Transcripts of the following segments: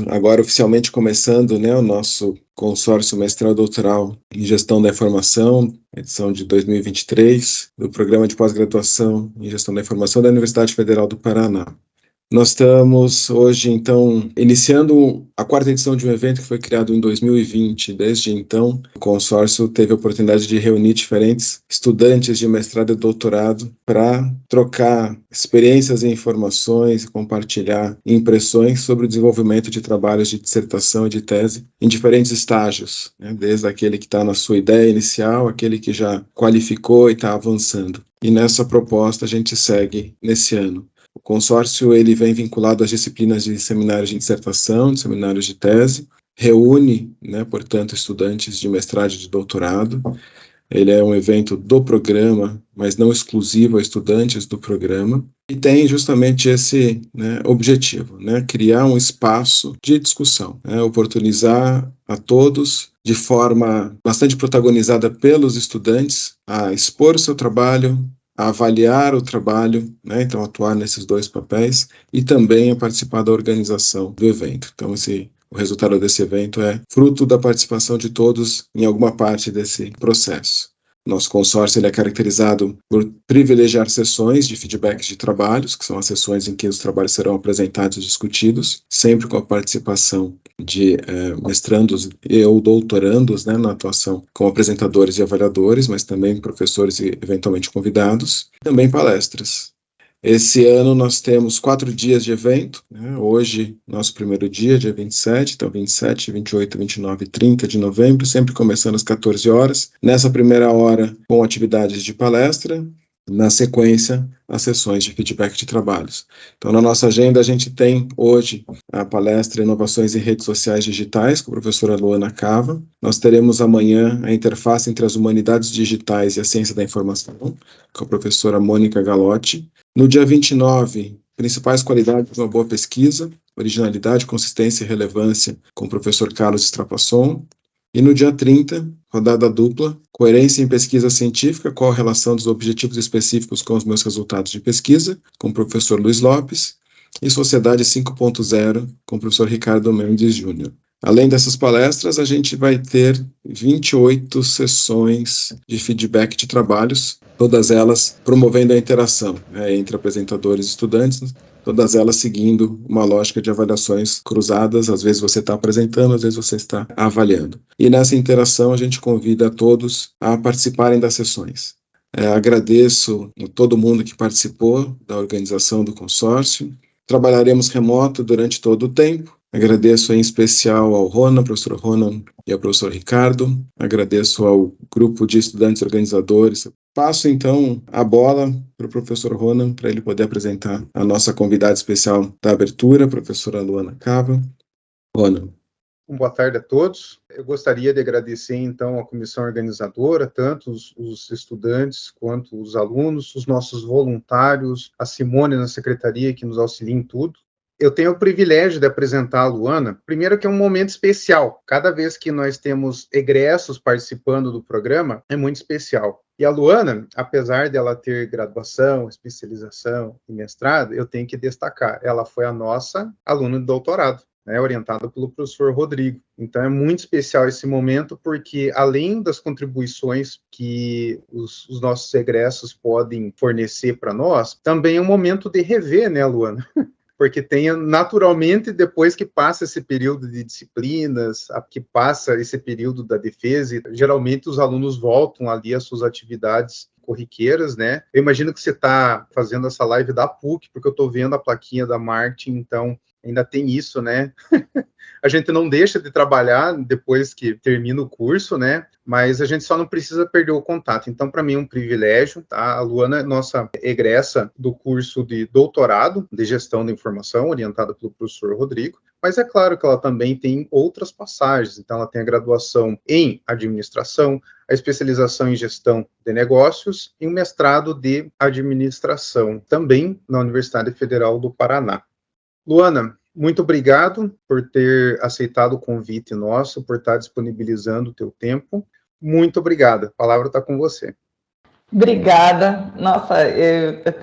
agora oficialmente começando, né, o nosso consórcio mestral doutoral em gestão da informação, edição de 2023, do programa de pós-graduação em gestão da informação da Universidade Federal do Paraná. Nós estamos hoje, então, iniciando a quarta edição de um evento que foi criado em 2020. Desde então, o consórcio teve a oportunidade de reunir diferentes estudantes de mestrado e doutorado para trocar experiências e informações, compartilhar impressões sobre o desenvolvimento de trabalhos de dissertação e de tese em diferentes estágios, né? Desde aquele que está na sua ideia inicial, aquele que já qualificou e está avançando. E nessa proposta a gente segue nesse ano. O consórcio ele vem vinculado às disciplinas de seminários de dissertação, de seminários de tese, reúne, né, portanto, estudantes de mestrado e de doutorado. Ele é um evento do programa, mas não exclusivo a estudantes do programa, e tem justamente esse, né, objetivo, né, criar um espaço de discussão, né, oportunizar a todos, de forma bastante protagonizada pelos estudantes, a expor o seu trabalho, a avaliar o trabalho, né, então atuar nesses dois papéis, e também a participar da organização do evento. Então, o resultado desse evento é fruto da participação de todos em alguma parte desse processo. Nosso consórcio ele é caracterizado por privilegiar sessões de feedback de trabalhos, que são as sessões em que os trabalhos serão apresentados e discutidos, sempre com a participação de mestrandos e ou doutorandos, né, na atuação como apresentadores e avaliadores, mas também professores e eventualmente convidados, e também palestras. Esse ano nós temos 4 dias de evento, né? Hoje, nosso primeiro dia 27, então 27, 28, 29 e 30 de novembro, sempre começando às 14 horas. Nessa primeira hora, com atividades de palestra, na sequência, as sessões de feedback de trabalhos. Então, na nossa agenda, a gente tem hoje a palestra Inovações em Redes Sociais Digitais, com a professora Luana Cava. Nós teremos amanhã a interface entre as humanidades digitais e a ciência da informação, com a professora Mônica Galotti. No dia 29, principais qualidades de uma boa pesquisa, originalidade, consistência e relevância, com o professor Carlos Strapasson. E no dia 30, rodada dupla, coerência em pesquisa científica, qual a relação dos objetivos específicos com os meus resultados de pesquisa, com o professor Luiz Lopes, e Sociedade 5.0, com o professor Ricardo Mendes Júnior. Além dessas palestras, a gente vai ter 28 sessões de feedback de trabalhos, todas elas promovendo a interação, né, entre apresentadores e estudantes, todas elas seguindo uma lógica de avaliações cruzadas. Às vezes você está apresentando, às vezes você está avaliando. E nessa interação a gente convida a todos a participarem das sessões. Agradeço a todo mundo que participou da organização do consórcio. Trabalharemos remoto durante todo o tempo. Agradeço em especial ao Ronan, professor Ronan e ao professor Ricardo. Agradeço ao grupo de estudantes organizadores. Passo, então, a bola para o professor Ronan, para ele poder apresentar a nossa convidada especial da abertura, a professora Luana Cava. Ronan. Boa tarde a todos. Eu gostaria de agradecer, então, a comissão organizadora, tanto os estudantes quanto os alunos, os nossos voluntários, a Simone na secretaria, que nos auxilia em tudo. Eu tenho o privilégio de apresentar a Luana, primeiro que é um momento especial. Cada vez que nós temos egressos participando do programa, é muito especial. E a Luana, apesar de ela ter graduação, especialização e mestrado, eu tenho que destacar, ela foi a nossa aluna de doutorado, né, orientada pelo professor Rodrigo. Então, é muito especial esse momento, porque além das contribuições que os nossos egressos podem fornecer para nós, também é um momento de rever, né, Luana? Porque tem naturalmente, depois que passa esse período de disciplinas, que passa esse período da defesa, e geralmente os alunos voltam ali às suas atividades corriqueiras, né? Eu imagino que você está fazendo essa live da PUC, porque eu estou vendo a plaquinha da marketing, então ainda tem isso, né? A gente não deixa de trabalhar depois que termina o curso, né? Mas a gente só não precisa perder o contato. Então, para mim é um privilégio, tá? A Luana é nossa egressa do curso de doutorado de gestão da informação, orientada pelo professor Rodrigo, mas é claro que ela também tem outras passagens. Então, ela tem a graduação em administração, a especialização em gestão de negócios e um mestrado de administração, também na Universidade Federal do Paraná. Luana, muito obrigado por ter aceitado o convite nosso, por estar disponibilizando o teu tempo. Muito obrigado. A palavra está com você. Obrigada. Nossa,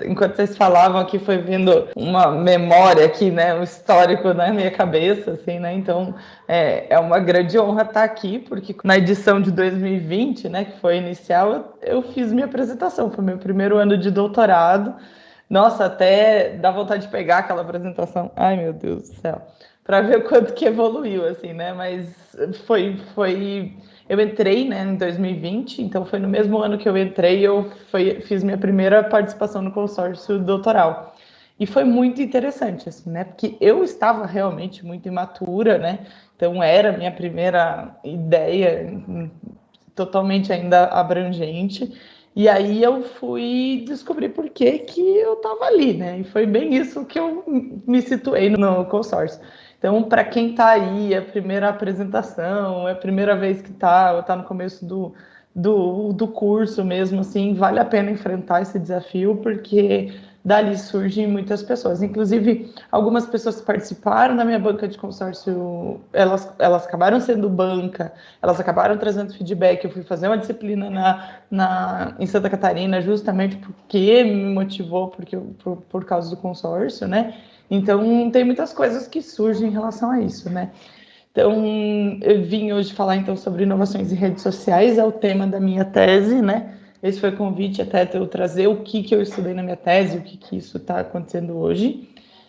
enquanto vocês falavam aqui, foi vindo uma memória aqui, né, um histórico na minha cabeça, assim, né? Então, é uma grande honra estar aqui, porque na edição de 2020, né, que foi inicial, eu fiz minha apresentação, foi meu primeiro ano de doutorado. Nossa, até dá vontade de pegar aquela apresentação. Ai, meu Deus do céu. Para ver o quanto que evoluiu, assim, né? Mas foi eu entrei, né, em 2020, então foi no mesmo ano que eu entrei, fiz minha primeira participação no consórcio doutoral. E foi muito interessante, assim, né? Porque eu estava realmente muito imatura, né? Então era minha primeira ideia, totalmente ainda abrangente. E aí eu fui descobrir por que eu estava ali, né? E foi bem isso que eu me situei no consórcio. Então, para quem está aí, é a primeira apresentação, é a primeira vez que está no começo do curso mesmo, assim, vale a pena enfrentar esse desafio, porque dali surgem muitas pessoas. Inclusive, algumas pessoas que participaram da minha banca de consórcio, elas acabaram sendo banca, elas acabaram trazendo feedback. Eu fui fazer uma disciplina em Santa Catarina justamente porque me motivou, por causa do consórcio, né? Então, tem muitas coisas que surgem em relação a isso, né? Então, eu vim hoje falar então sobre inovações em redes sociais, é o tema da minha tese, né? Esse foi o convite até de eu trazer o que eu estudei na minha tese, o que isso está acontecendo hoje.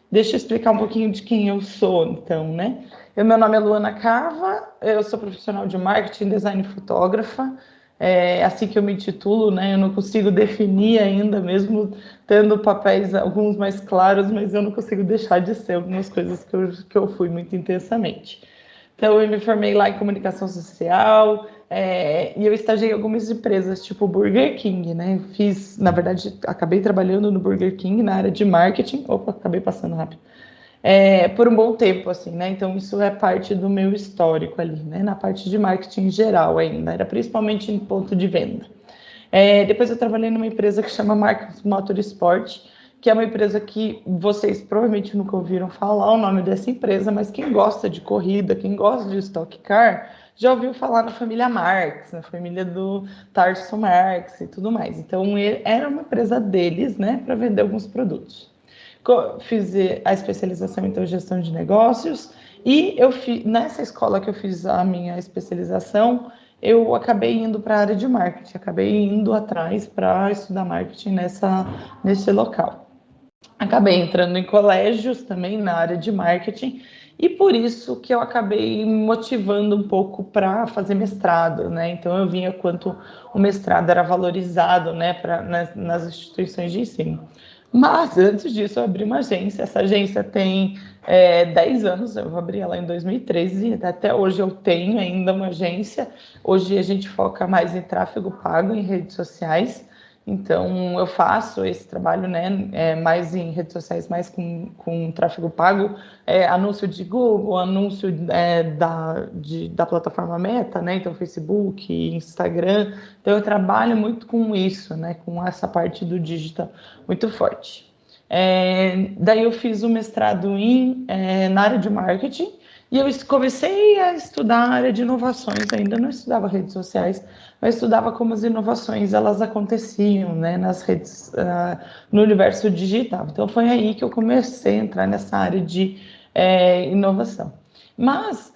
Deixa eu explicar um pouquinho de quem eu sou, então, né? Meu nome é Luana Cava, eu sou profissional de marketing, design e fotógrafa. É assim que eu me titulo, né? Eu não consigo definir ainda, mesmo tendo papéis alguns mais claros, mas eu não consigo deixar de ser algumas coisas que eu fui muito intensamente. Então, eu me formei lá em comunicação social, e eu estagiei em algumas empresas, tipo Burger King, né? Na verdade, acabei trabalhando no Burger King na área de marketing. Opa, acabei passando rápido. Por um bom tempo, assim, né? Então, isso é parte do meu histórico ali, né? Na parte de marketing em geral ainda, era principalmente em ponto de venda. Depois eu trabalhei numa empresa que chama Marcos Motorsport, que é uma empresa que vocês provavelmente nunca ouviram falar o nome dessa empresa, mas quem gosta de corrida, quem gosta de Stock Car, já ouviu falar na família Marx, na família do Tarso Marx e tudo mais. Então, era uma empresa deles, né, para vender alguns produtos. Fiz a especialização então, em gestão de negócios, e nessa escola que eu fiz a minha especialização, eu acabei indo para a área de marketing, acabei indo atrás para estudar marketing nesse local. Acabei entrando em colégios também na área de marketing, e por isso que eu acabei me motivando um pouco para fazer mestrado, né? Então eu vinha quanto o mestrado era valorizado, né, nas instituições de ensino. Mas antes disso eu abri uma agência. Essa agência tem 10 anos, eu abri ela em 2013, até hoje eu tenho ainda uma agência. Hoje a gente foca mais em tráfego pago em redes sociais. Então, eu faço esse trabalho, né, mais em redes sociais, mais com tráfego pago, anúncio de Google, anúncio da plataforma Meta, né, então Facebook, Instagram. Então, eu trabalho muito com isso, né, com essa parte do digital muito forte. Daí eu fiz o mestrado na área de marketing, e eu comecei a estudar a área de inovações, ainda não estudava redes sociais, mas estudava como as inovações elas aconteciam, né, nas redes, no universo digital. Então foi aí que eu comecei a entrar nessa área de inovação. Mas,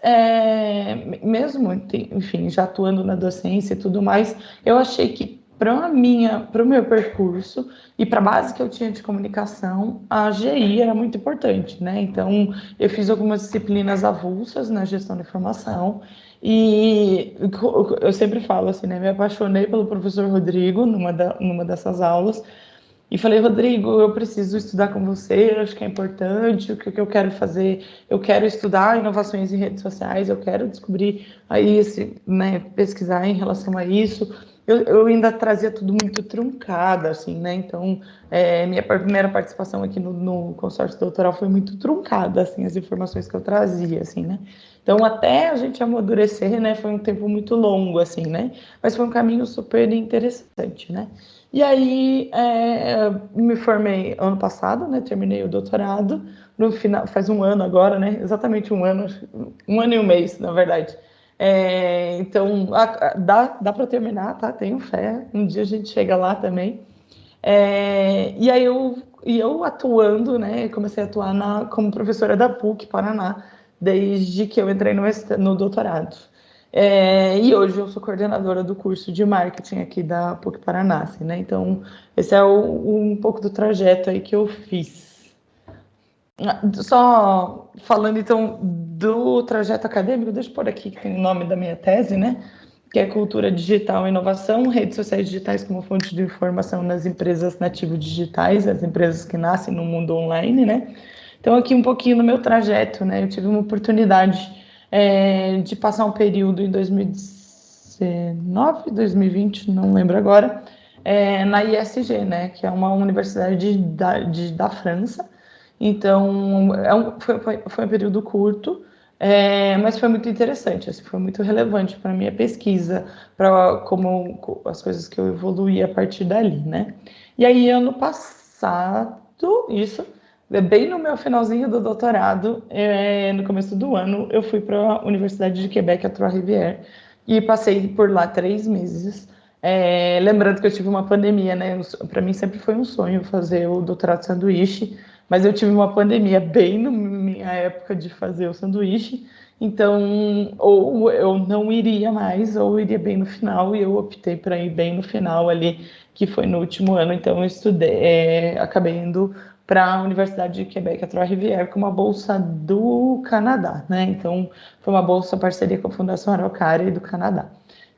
mesmo, enfim, já atuando na docência e tudo mais, eu achei que para o meu percurso e para a base que eu tinha de comunicação, a GI era muito importante, né? Então, eu fiz algumas disciplinas avulsas na gestão da informação, e eu sempre falo assim, né? Me apaixonei pelo professor Rodrigo numa dessas aulas, e falei, Rodrigo, eu preciso estudar com você, eu acho que é importante, o que eu quero fazer, eu quero estudar inovações em redes sociais, eu quero descobrir aí, né, pesquisar em relação a isso. Eu ainda trazia tudo muito truncado, assim, né, então minha primeira participação aqui no consórcio doutoral foi muito truncada, assim, as informações que eu trazia, assim, né. Então, até a gente amadurecer, né, foi um tempo muito longo, assim, né, mas foi um caminho super interessante, né. E aí, me formei ano passado, né? Terminei o doutorado. No final, faz um ano agora, né? Exatamente um ano e um mês, na verdade. Então, dá para terminar, tá? Tenho fé. Um dia a gente chega lá também. E aí eu atuando, né? Comecei a atuar como professora da PUC Paraná, desde que eu entrei no doutorado. E hoje eu sou coordenadora do curso de marketing aqui da PUC Paraná, assim, né? Então, esse é um pouco do trajeto aí que eu fiz. Só falando, então, do trajeto acadêmico, deixa eu pôr aqui que tem o nome da minha tese, né? Que é Cultura Digital e Inovação, redes sociais digitais como fonte de informação nas empresas nativas digitais, as empresas que nascem no mundo online, né? Então, aqui um pouquinho no meu trajeto, né? Eu tive uma oportunidade de passar um período em 2019, 2020, não lembro agora, na ISG, né? Que é uma universidade da França. Então, foi um período curto, mas foi muito interessante, assim, foi muito relevante para a minha pesquisa, para como as coisas que eu evoluí a partir dali, né? E aí, ano passado, bem no meu finalzinho do doutorado, no começo do ano, eu fui para a Universidade de Quebec, a Trois-Rivières, e passei por lá 3 meses. Lembrando que eu tive uma pandemia, né? Para mim sempre foi um sonho fazer o doutorado de sanduíche, mas eu tive uma pandemia bem na minha época de fazer o sanduíche, então ou eu não iria mais, ou iria bem no final, e eu optei para ir bem no final ali, que foi no último ano, então eu estudei, acabei indo para a Universidade de Quebec, a Trois-Rivières, com uma bolsa do Canadá, né? Então foi uma bolsa parceria com a Fundação Araucária do Canadá.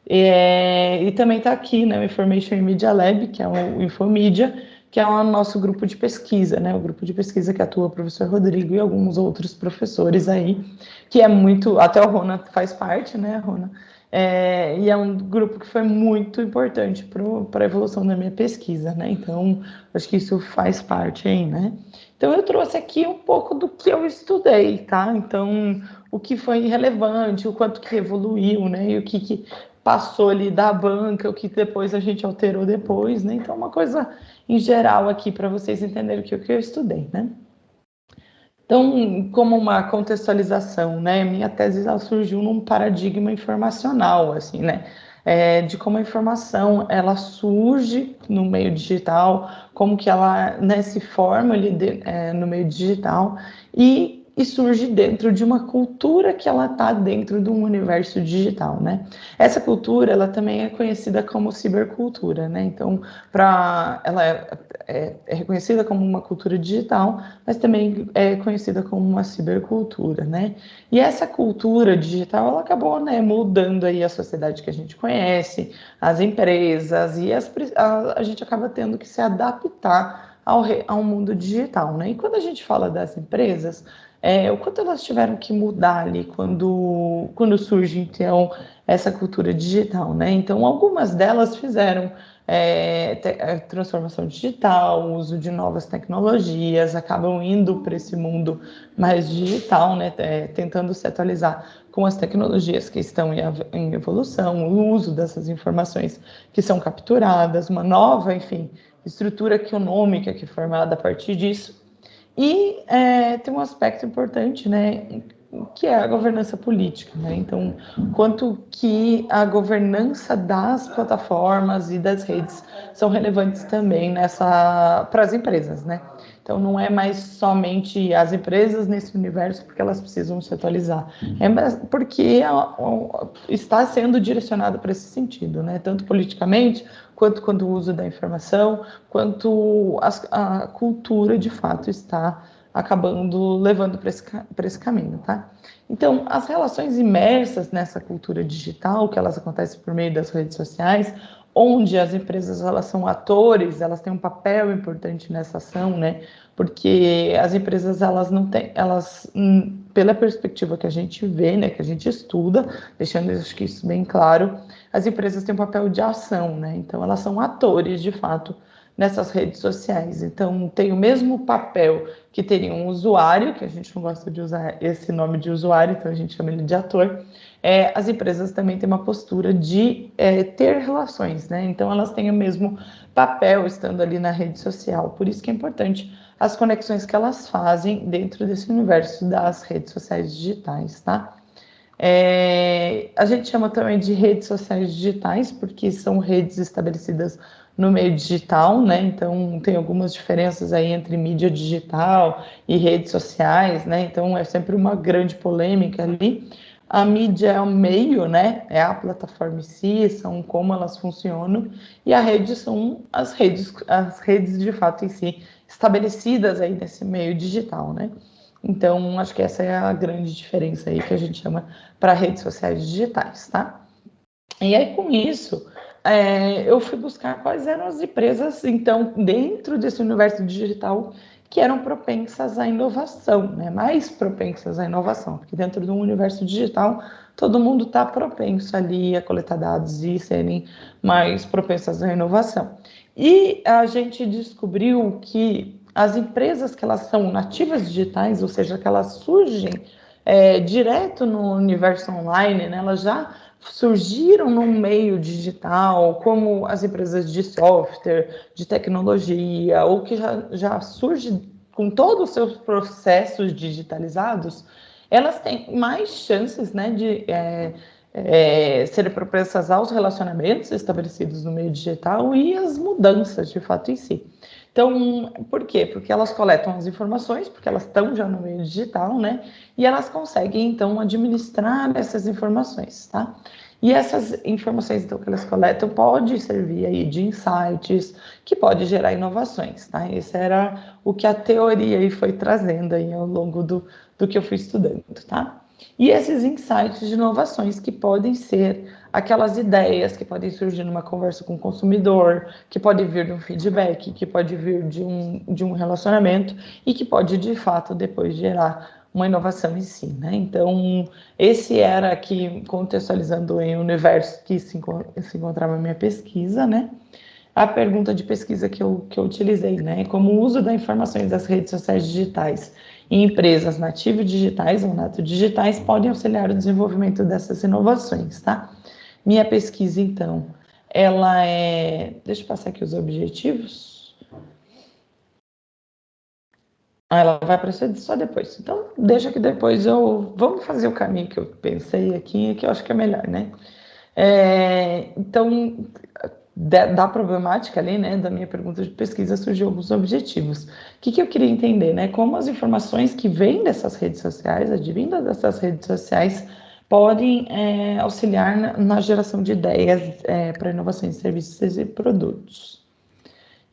E também está aqui, né, o Information Media Lab, que é o Infomídia, que é o nosso grupo de pesquisa, né? O grupo de pesquisa que atua o professor Rodrigo e alguns outros professores aí, que é muito, até o Rona faz parte, né, Rona? E é um grupo que foi muito importante para a evolução da minha pesquisa, né? Então, acho que isso faz parte aí, né? Então, eu trouxe aqui um pouco do que eu estudei, tá? Então, o que foi relevante, o quanto que evoluiu, né? E o que passou ali da banca, o que depois a gente alterou depois, né? Então, uma coisa em geral aqui para vocês entenderem o que eu estudei, né? Então, como uma contextualização, né? Minha tese ela surgiu num paradigma informacional, assim, né? De como a informação ela surge no meio digital, como que ela, né, se forma ali no meio digital e surge dentro de uma cultura que ela está dentro de um universo digital, né? Essa cultura ela também é conhecida como cibercultura, né? Então, ela é reconhecida como uma cultura digital, mas também é conhecida como uma cibercultura, né? E essa cultura digital, ela acabou, né, mudando aí a sociedade que a gente conhece, as empresas, e a gente acaba tendo que se adaptar ao mundo digital, né? E quando a gente fala das empresas, o quanto elas tiveram que mudar ali quando surge, então, essa cultura digital, né? Então, algumas delas fizeram transformação digital, uso de novas tecnologias, acabam indo para esse mundo mais digital, né? Tentando se atualizar com as tecnologias que estão em evolução, o uso dessas informações que são capturadas, uma nova, enfim, estrutura econômica que é formada a partir disso. E tem um aspecto importante, né, que é a governança política, né? Então, quanto que a governança das plataformas e das redes são relevantes também para as empresas, né? Então, não é mais somente as empresas nesse universo porque elas precisam se atualizar, porque está sendo direcionado para esse sentido, né? Tanto politicamente, quanto o uso da informação, quanto a cultura, de fato, está acabando levando para esse caminho, tá? Então, as relações imersas nessa cultura digital, que elas acontecem por meio das redes sociais, onde as empresas elas são atores, elas têm um papel importante nessa ação, né? Porque as empresas elas não têm, pela perspectiva que a gente vê, né, que a gente estuda, deixando acho que isso bem claro, as empresas têm um papel de ação, né? Então elas são atores de fato nessas redes sociais. Então tem o mesmo papel que teria um usuário, que a gente não gosta de usar esse nome de usuário, então a gente chama ele de ator. As empresas também têm uma postura de ter relações, né? Então elas têm o mesmo papel estando ali na rede social. Por isso que é importante as conexões que elas fazem dentro desse universo das redes sociais digitais, tá? A gente chama também de redes sociais digitais, porque são redes estabelecidas no meio digital, né? Então, tem algumas diferenças aí entre mídia digital e redes sociais, né? Então, é sempre uma grande polêmica ali. A mídia é o meio, né? É a plataforma em si, são como elas funcionam, e a rede são as redes de fato em si, estabelecidas aí nesse meio digital, né? Então, acho que essa é a grande diferença aí que a gente chama para redes sociais digitais, tá? E aí, com isso, eu fui buscar quais eram as empresas, então, dentro desse universo digital, que eram propensas à inovação, né? Mais propensas à inovação, porque dentro do universo digital, todo mundo está propenso ali a coletar dados e serem mais propensas à inovação. E a gente descobriu que as empresas que elas são nativas digitais, ou seja, que elas surgem direto no universo online, né? Elas já surgiram no meio digital, como as empresas de software, de tecnologia, ou que já surge com todos os seus processos digitalizados, elas têm mais chances, né, de serem propensas aos relacionamentos estabelecidos no meio digital e às mudanças, de fato, em si. Então, por quê? Porque elas coletam as informações, porque elas estão já no meio digital, né? E elas conseguem, então, administrar essas informações, tá? E essas informações, então, que elas coletam, pode servir aí de insights, que pode gerar inovações, tá? Esse era o que a teoria aí foi trazendo aí ao longo do que eu fui estudando, tá? E esses insights de inovações que podem ser aquelas ideias que podem surgir numa conversa com o consumidor, que pode vir de um feedback, que pode vir de um relacionamento e que pode, de fato, depois gerar uma inovação em si, né? Então, esse era aqui, contextualizando em universo que se encontrava a minha pesquisa, né? A pergunta de pesquisa que eu utilizei, né? Como o uso das informações das redes sociais digitais em empresas nativas digitais ou nato digitais podem auxiliar o desenvolvimento dessas inovações, tá? Minha pesquisa, então, ela é... Deixa eu passar aqui os objetivos. Ela vai aparecer só depois. Então, deixa que depois vamos fazer o caminho que eu pensei aqui, que eu acho que é melhor, né? Então, da problemática ali, né, da minha pergunta de pesquisa, surgiu alguns objetivos. O que eu queria entender, né? Como as informações que vêm dessas redes sociais, advindas dessas redes sociais, podem auxiliar na geração de ideias para inovações de serviços e produtos.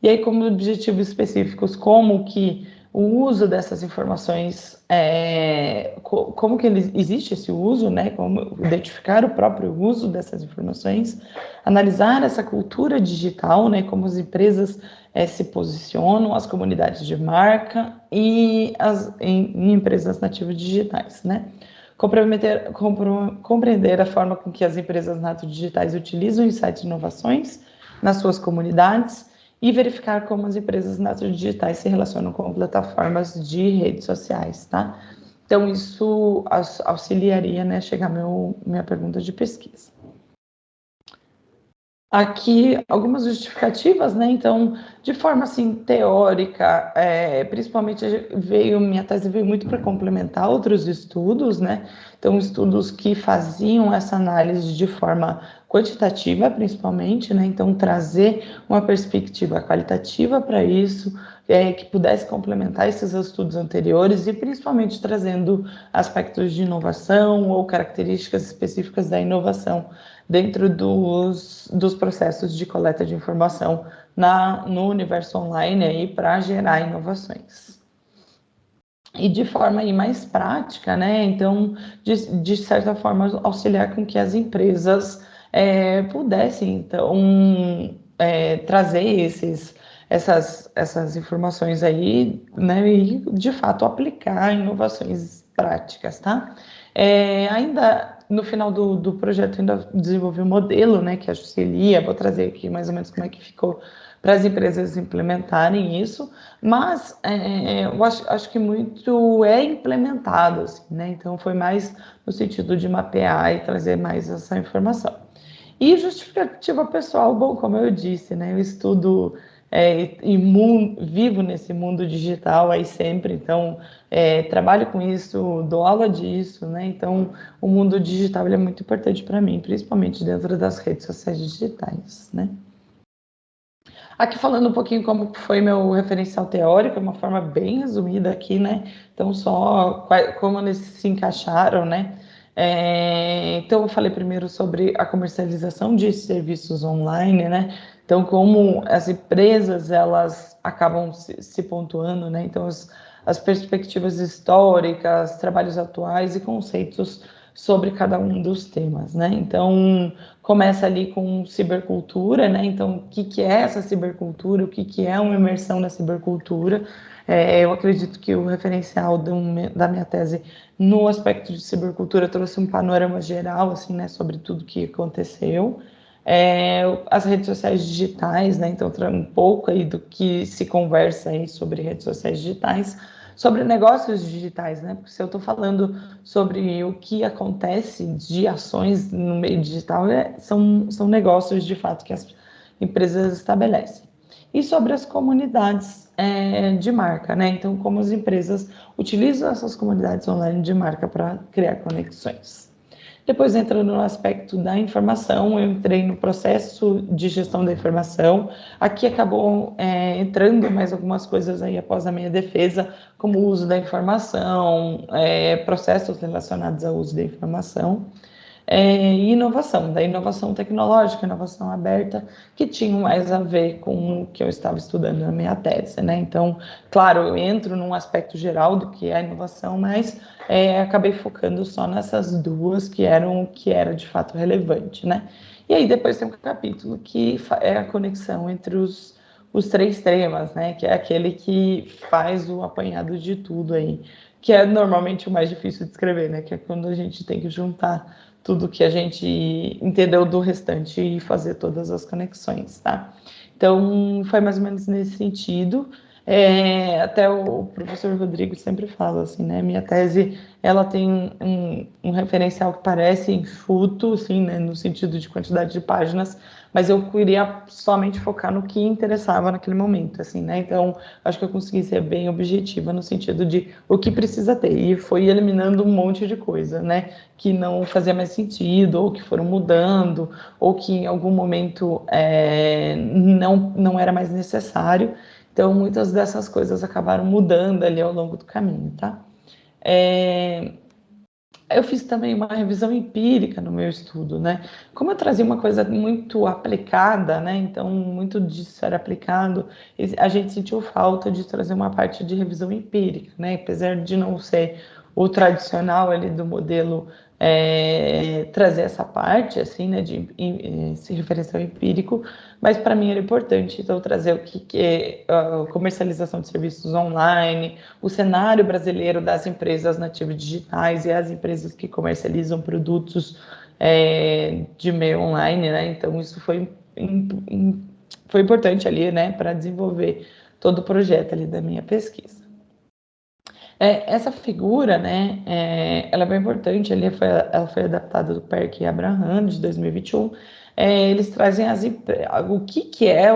E aí, como objetivos específicos, como que o uso dessas informações, como que existe esse uso, né? Como identificar o próprio uso dessas informações, analisar essa cultura digital, né? Como as empresas se posicionam, as comunidades de marca e em empresas nativas digitais, né? Compreender a forma com que as empresas nativas digitais utilizam insights e inovações nas suas comunidades e verificar como as empresas nativas digitais se relacionam com plataformas de redes sociais, tá? Então, isso auxiliaria, né, chegar minha pergunta de pesquisa. Aqui, algumas justificativas, né? Então, de forma, assim, teórica, principalmente minha tese veio muito para complementar outros estudos, né? Então, estudos que faziam essa análise de forma quantitativa, principalmente, né? Então, trazer uma perspectiva qualitativa para isso, que pudesse complementar esses estudos anteriores e, principalmente, trazendo aspectos de inovação ou características específicas da inovação dentro dos processos de coleta de informação no universo online aí para gerar inovações. E de forma aí mais prática, né? Então, de certa forma, auxiliar com que as empresas pudessem, então, trazer essas informações aí, né? E, de fato, aplicar inovações práticas, tá? Ainda no final do projeto, ainda desenvolvi um modelo, né, que auxilia, vou trazer aqui mais ou menos como é que ficou para as empresas implementarem isso, mas eu acho que muito é implementado, assim, né? Então foi mais no sentido de mapear e trazer mais essa informação. E justificativa pessoal, bom, como eu disse, né, eu estudo vivo nesse mundo digital aí sempre, então trabalho com isso, dou aula disso, né? Então o mundo digital ele é muito importante para mim, principalmente dentro das redes sociais digitais, né? Aqui falando um pouquinho como foi meu referencial teórico, uma forma bem resumida aqui, né? Então só como eles se encaixaram, né? Então eu falei primeiro sobre a comercialização de serviços online, né? Então como as empresas elas acabam se pontuando, né? Então as perspectivas históricas, trabalhos atuais e conceitos sobre cada um dos temas, né? Então começa ali com cibercultura, né? Então o que é essa cibercultura? O que é uma imersão na cibercultura? Eu acredito que o referencial da minha tese no aspecto de cibercultura trouxe um panorama geral, assim, né, sobre tudo que aconteceu. As redes sociais digitais, né, então um pouco aí do que se conversa aí sobre redes sociais digitais, sobre negócios digitais, né, porque se eu estou falando sobre o que acontece de ações no meio digital, são negócios de fato que as empresas estabelecem. E sobre as comunidades de marca, né? Então, como as empresas utilizam essas comunidades online de marca para criar conexões. Depois, entrando no aspecto da informação, eu entrei no processo de gestão da informação. Aqui acabou entrando mais algumas coisas aí após a minha defesa, como o uso da informação, processos relacionados ao uso da informação. E inovação, da inovação tecnológica, inovação aberta, que tinham mais a ver com o que eu estava estudando na minha tese, né? Então, claro, eu entro num aspecto geral do que é a inovação, mas acabei focando só nessas duas que eram o que era de fato relevante, né? E aí depois tem um capítulo que é a conexão entre os três temas, né? Que é aquele que faz o apanhado de tudo aí, que é normalmente o mais difícil de escrever, né? Que é quando a gente tem que juntar tudo que a gente entendeu do restante e fazer todas as conexões, tá? Então, foi mais ou menos nesse sentido. Até o professor Rodrigo sempre fala assim, né? Minha tese, ela tem um referencial que parece enxuto, assim, né? No sentido de quantidade de páginas, mas eu queria somente focar no que interessava naquele momento, assim, né? Então, acho que eu consegui ser bem objetiva no sentido de o que precisa ter, e foi eliminando um monte de coisa, né? Que não fazia mais sentido, ou que foram mudando, ou que em algum momento não era mais necessário. Então, muitas dessas coisas acabaram mudando ali ao longo do caminho, tá? Eu fiz também uma revisão empírica no meu estudo, né? Como eu trazia uma coisa muito aplicada, né? Então, muito disso era aplicado, a gente sentiu falta de trazer uma parte de revisão empírica, né? Apesar de não ser o tradicional ali do modelo trazer essa parte, assim, né? De esse referencial empírico, mas para mim era importante, então, trazer o que é a comercialização de serviços online, o cenário brasileiro das empresas nativas digitais e as empresas que comercializam produtos de meio online, né? Então, isso foi importante ali, né, para desenvolver todo o projeto ali da minha pesquisa. Essa figura, né, ela é bem importante, ela foi adaptada do PERC Abraham, de 2021. Eles trazem o que é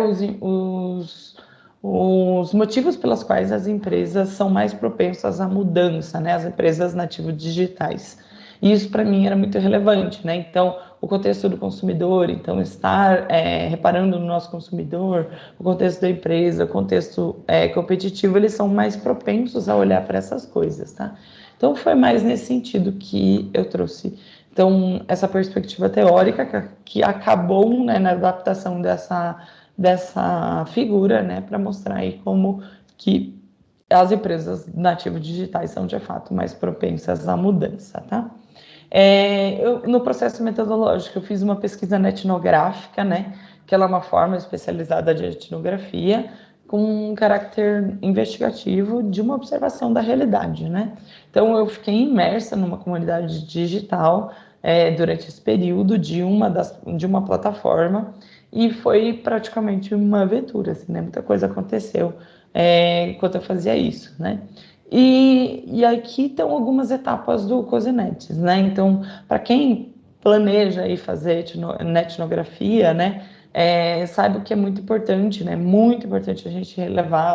os motivos pelos quais as empresas são mais propensas à mudança, né, as empresas nativas digitais. E isso, para mim, era muito relevante, né? Então, o contexto do consumidor, então, estar reparando no nosso consumidor, o contexto da empresa, o contexto competitivo, eles são mais propensos a olhar para essas coisas, tá? Então, foi mais nesse sentido que eu trouxe. Então, essa perspectiva teórica que acabou, né, na adaptação dessa figura, né, para mostrar aí como que as empresas nativas digitais são, de fato, mais propensas à mudança, tá? No processo metodológico, eu fiz uma pesquisa etnográfica, né, que ela é uma forma especializada de etnografia, com um caráter investigativo de uma observação da realidade, né? Então, eu fiquei imersa numa comunidade digital durante esse período de uma plataforma, e foi praticamente uma aventura, assim, né? Muita coisa aconteceu enquanto eu fazia isso, né? E aqui estão algumas etapas do Cosenetes, né? Então, para quem planeja ir fazer etnografia, né? saiba que é muito importante, né? Muito importante a gente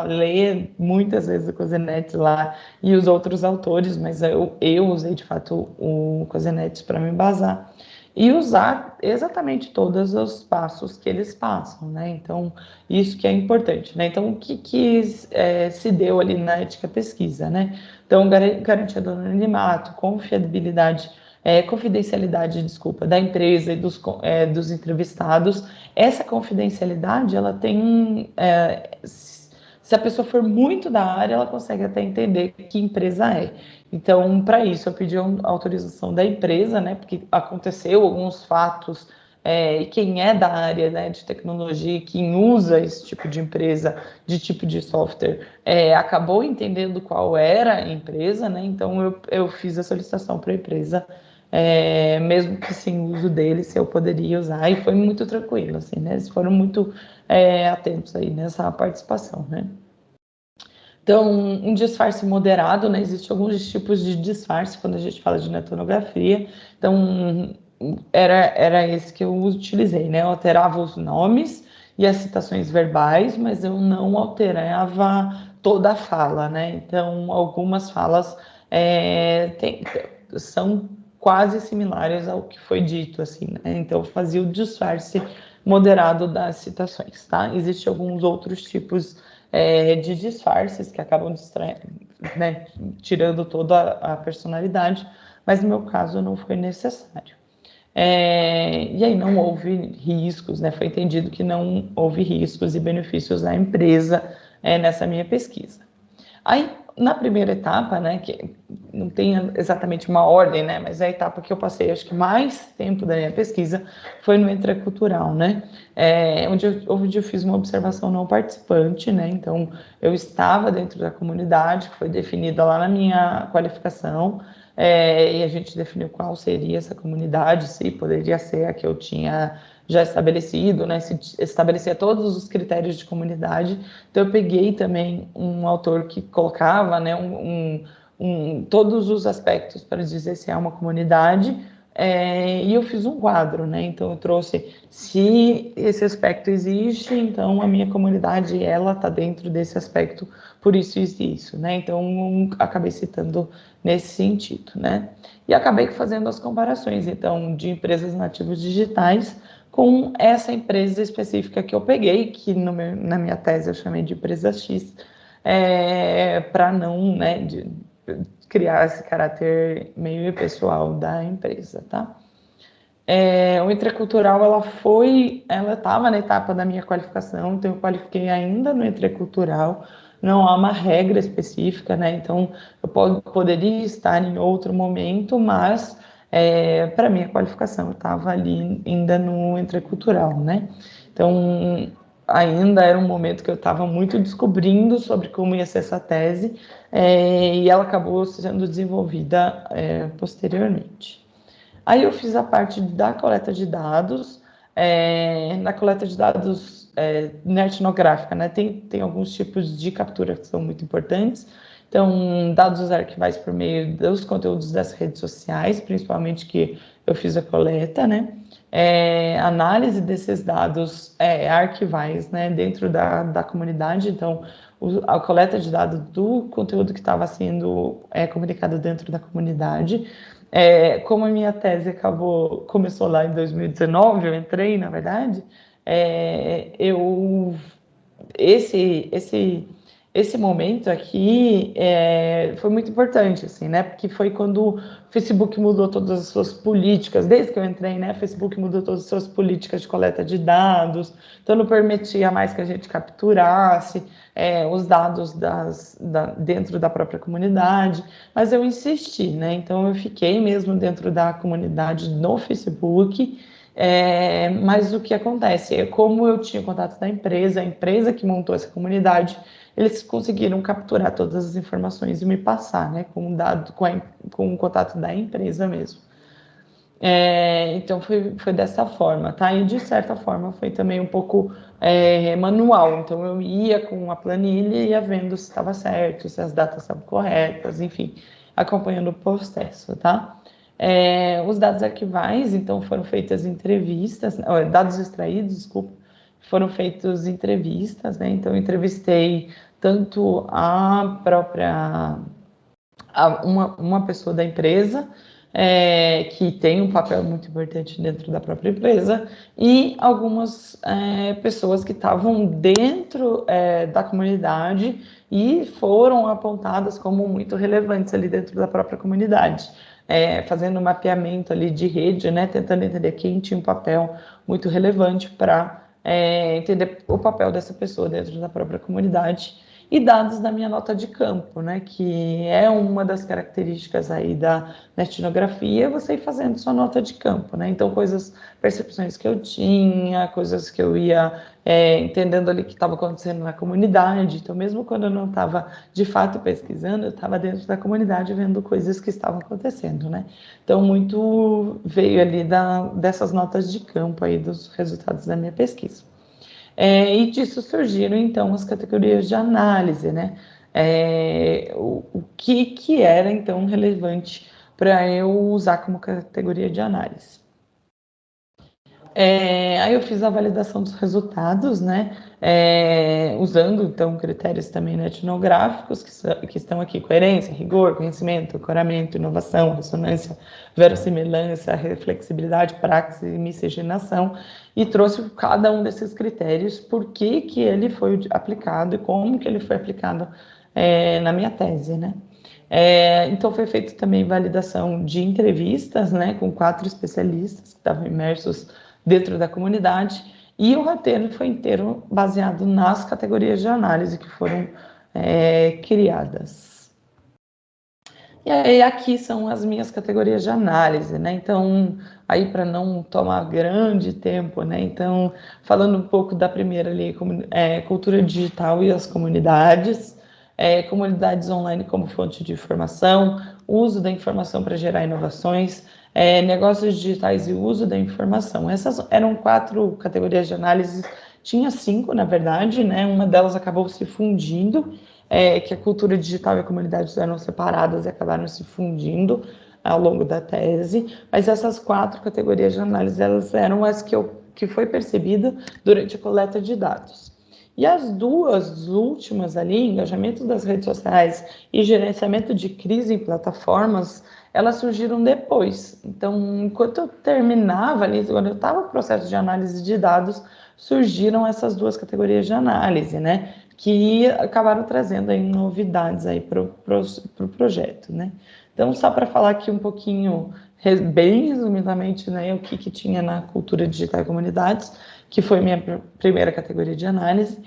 ler muitas vezes o Kozenetes lá e os outros autores, mas eu usei de fato o Kozenetes para me embasar e usar exatamente todos os passos que eles passam, né? Então, isso que é importante, né? Então, o que se deu ali na ética pesquisa, né? Então, garantia do anonimato, confidencialidade, desculpa, da empresa e dos entrevistados. Essa confidencialidade, ela tem, se a pessoa for muito da área, ela consegue até entender que empresa é. Então, para isso, eu pedi a autorização da empresa, né, porque aconteceu alguns fatos, e quem é da área, né, de tecnologia, quem usa esse tipo de empresa, de tipo de software, acabou entendendo qual era a empresa, né, então eu fiz a solicitação para a empresa, mesmo que sem uso dele, se eu poderia usar, e foi muito tranquilo, assim, né, eles foram muito atentos aí nessa participação, né. Então, um disfarce moderado, né? Existem alguns tipos de disfarce quando a gente fala de netonografia. Então, era esse que eu utilizei, né? Eu alterava os nomes e as citações verbais, mas eu não alterava toda a fala, né? Então, algumas falas são quase similares ao que foi dito, assim, né? Então, eu fazia o disfarce moderado das citações, tá? Existem alguns outros tipos de disfarces que acabam né, tirando toda a personalidade, mas no meu caso não foi necessário. E aí não houve riscos, né? Foi entendido que não houve riscos e benefícios à empresa nessa minha pesquisa. Aí, na primeira etapa, né, que não tem exatamente uma ordem, né, mas a etapa que eu passei, acho que mais tempo da minha pesquisa, foi no intracultural, né, onde eu fiz uma observação não participante, né, então eu estava dentro da comunidade, que foi definida lá na minha qualificação, e a gente definiu qual seria essa comunidade, se poderia ser a que eu tinha já estabelecido, né, se estabelecia todos os critérios de comunidade. Então eu peguei também um autor que colocava, né, todos os aspectos para dizer se é uma comunidade, e eu fiz um quadro, né, então eu trouxe se esse aspecto existe, então a minha comunidade, ela está dentro desse aspecto, por isso isso, né, então acabei citando nesse sentido, né, e acabei fazendo as comparações, então, de empresas nativas digitais com essa empresa específica que eu peguei, que na minha tese eu chamei de empresa X, para não, né, criar esse caráter meio pessoal da empresa, tá? O intracultural, ela estava na etapa da minha qualificação, então eu qualifiquei ainda no intracultural, não há uma regra específica, né? Então eu poderia estar em outro momento, mas para minha qualificação eu estava ali ainda no intracultural, né? Então ainda era um momento que eu estava muito descobrindo sobre como ia ser essa tese, e ela acabou sendo desenvolvida posteriormente. Aí eu fiz a parte da coleta de dados, na coleta de dados na etnográfica, né? Tem alguns tipos de captura que são muito importantes. Então, dados arquivais por meio dos conteúdos das redes sociais, principalmente que eu fiz a coleta, né? Análise desses dados arquivais, né? Dentro da comunidade. Então, a coleta de dados do conteúdo que estava sendo comunicado dentro da comunidade. Como a minha tese começou lá em 2019, eu entrei, na verdade, esse momento aqui foi muito importante, assim, né? Porque foi quando o Facebook mudou todas as suas políticas, desde que eu entrei, né? O Facebook mudou todas as suas políticas de coleta de dados, então não permitia mais que a gente capturasse os dados dentro da própria comunidade, mas eu insisti, né? Então eu fiquei mesmo dentro da comunidade no Facebook. Mas o que acontece? Como eu tinha contato da empresa, a empresa que montou essa comunidade, eles conseguiram capturar todas as informações e me passar, né, com o contato da empresa mesmo. Então foi dessa forma, tá? E de certa forma foi também um pouco manual. Então eu ia com a planilha e ia vendo se estava certo, se as datas estavam corretas, enfim, acompanhando o processo, tá? Os dados arquivais, então foram feitas entrevistas, dados extraídos, desculpa, foram feitas entrevistas, né? Então, entrevistei tanto uma pessoa da empresa, que tem um papel muito importante dentro da própria empresa, e algumas pessoas que estavam dentro da comunidade e foram apontadas como muito relevantes ali dentro da própria comunidade. Fazendo um mapeamento ali de rede, né, tentando entender quem tinha um papel muito relevante para entender o papel dessa pessoa dentro da própria comunidade, e dados da minha nota de campo, né, que é uma das características aí da etnografia, você ir fazendo sua nota de campo, né, então percepções que eu tinha, coisas que eu ia entendendo ali que estava acontecendo na comunidade, então mesmo quando eu não estava de fato pesquisando, eu estava dentro da comunidade vendo coisas que estavam acontecendo, né, então muito veio ali dessas notas de campo aí dos resultados da minha pesquisa. E disso surgiram, então, as categorias de análise, né? O que era, então, relevante para eu usar como categoria de análise. Aí eu fiz a validação dos resultados, né? Usando, então, critérios também etnográficos, que estão aqui: coerência, rigor, conhecimento, coramento, inovação, ressonância, verossimilância, reflexibilidade, praxis e miscigenação, e trouxe cada um desses critérios, por que ele foi aplicado e como que ele foi aplicado na minha tese, né? Então foi feita também validação de entrevistas, né, com 4 especialistas que estavam imersos dentro da comunidade, e o roteiro foi inteiro baseado nas categorias de análise que foram criadas. E aí aqui são as minhas categorias de análise, né? Então, aí para não tomar grande tempo, né? Então, falando um pouco da primeira ali, cultura digital e as comunidades, comunidades online como fonte de informação, uso da informação para gerar inovações, negócios digitais e uso da informação. Essas eram 4 categorias de análise, tinha 5, na verdade, né? Uma delas acabou se fundindo, que a cultura digital e a comunidade eram separadas e acabaram se fundindo ao longo da tese, mas essas 4 categorias de análise, elas eram as que foi percebida durante a coleta de dados. E as 2 últimas ali, engajamento das redes sociais e gerenciamento de crise em plataformas, elas surgiram depois. Então, enquanto eu terminava ali, quando eu estava no processo de análise de dados, surgiram essas 2 categorias de análise, né? Que acabaram trazendo aí novidades aí para o projeto, né? Então, só para falar aqui um pouquinho, bem resumidamente, né, o que tinha na cultura digital e comunidades, que foi minha primeira categoria de análise,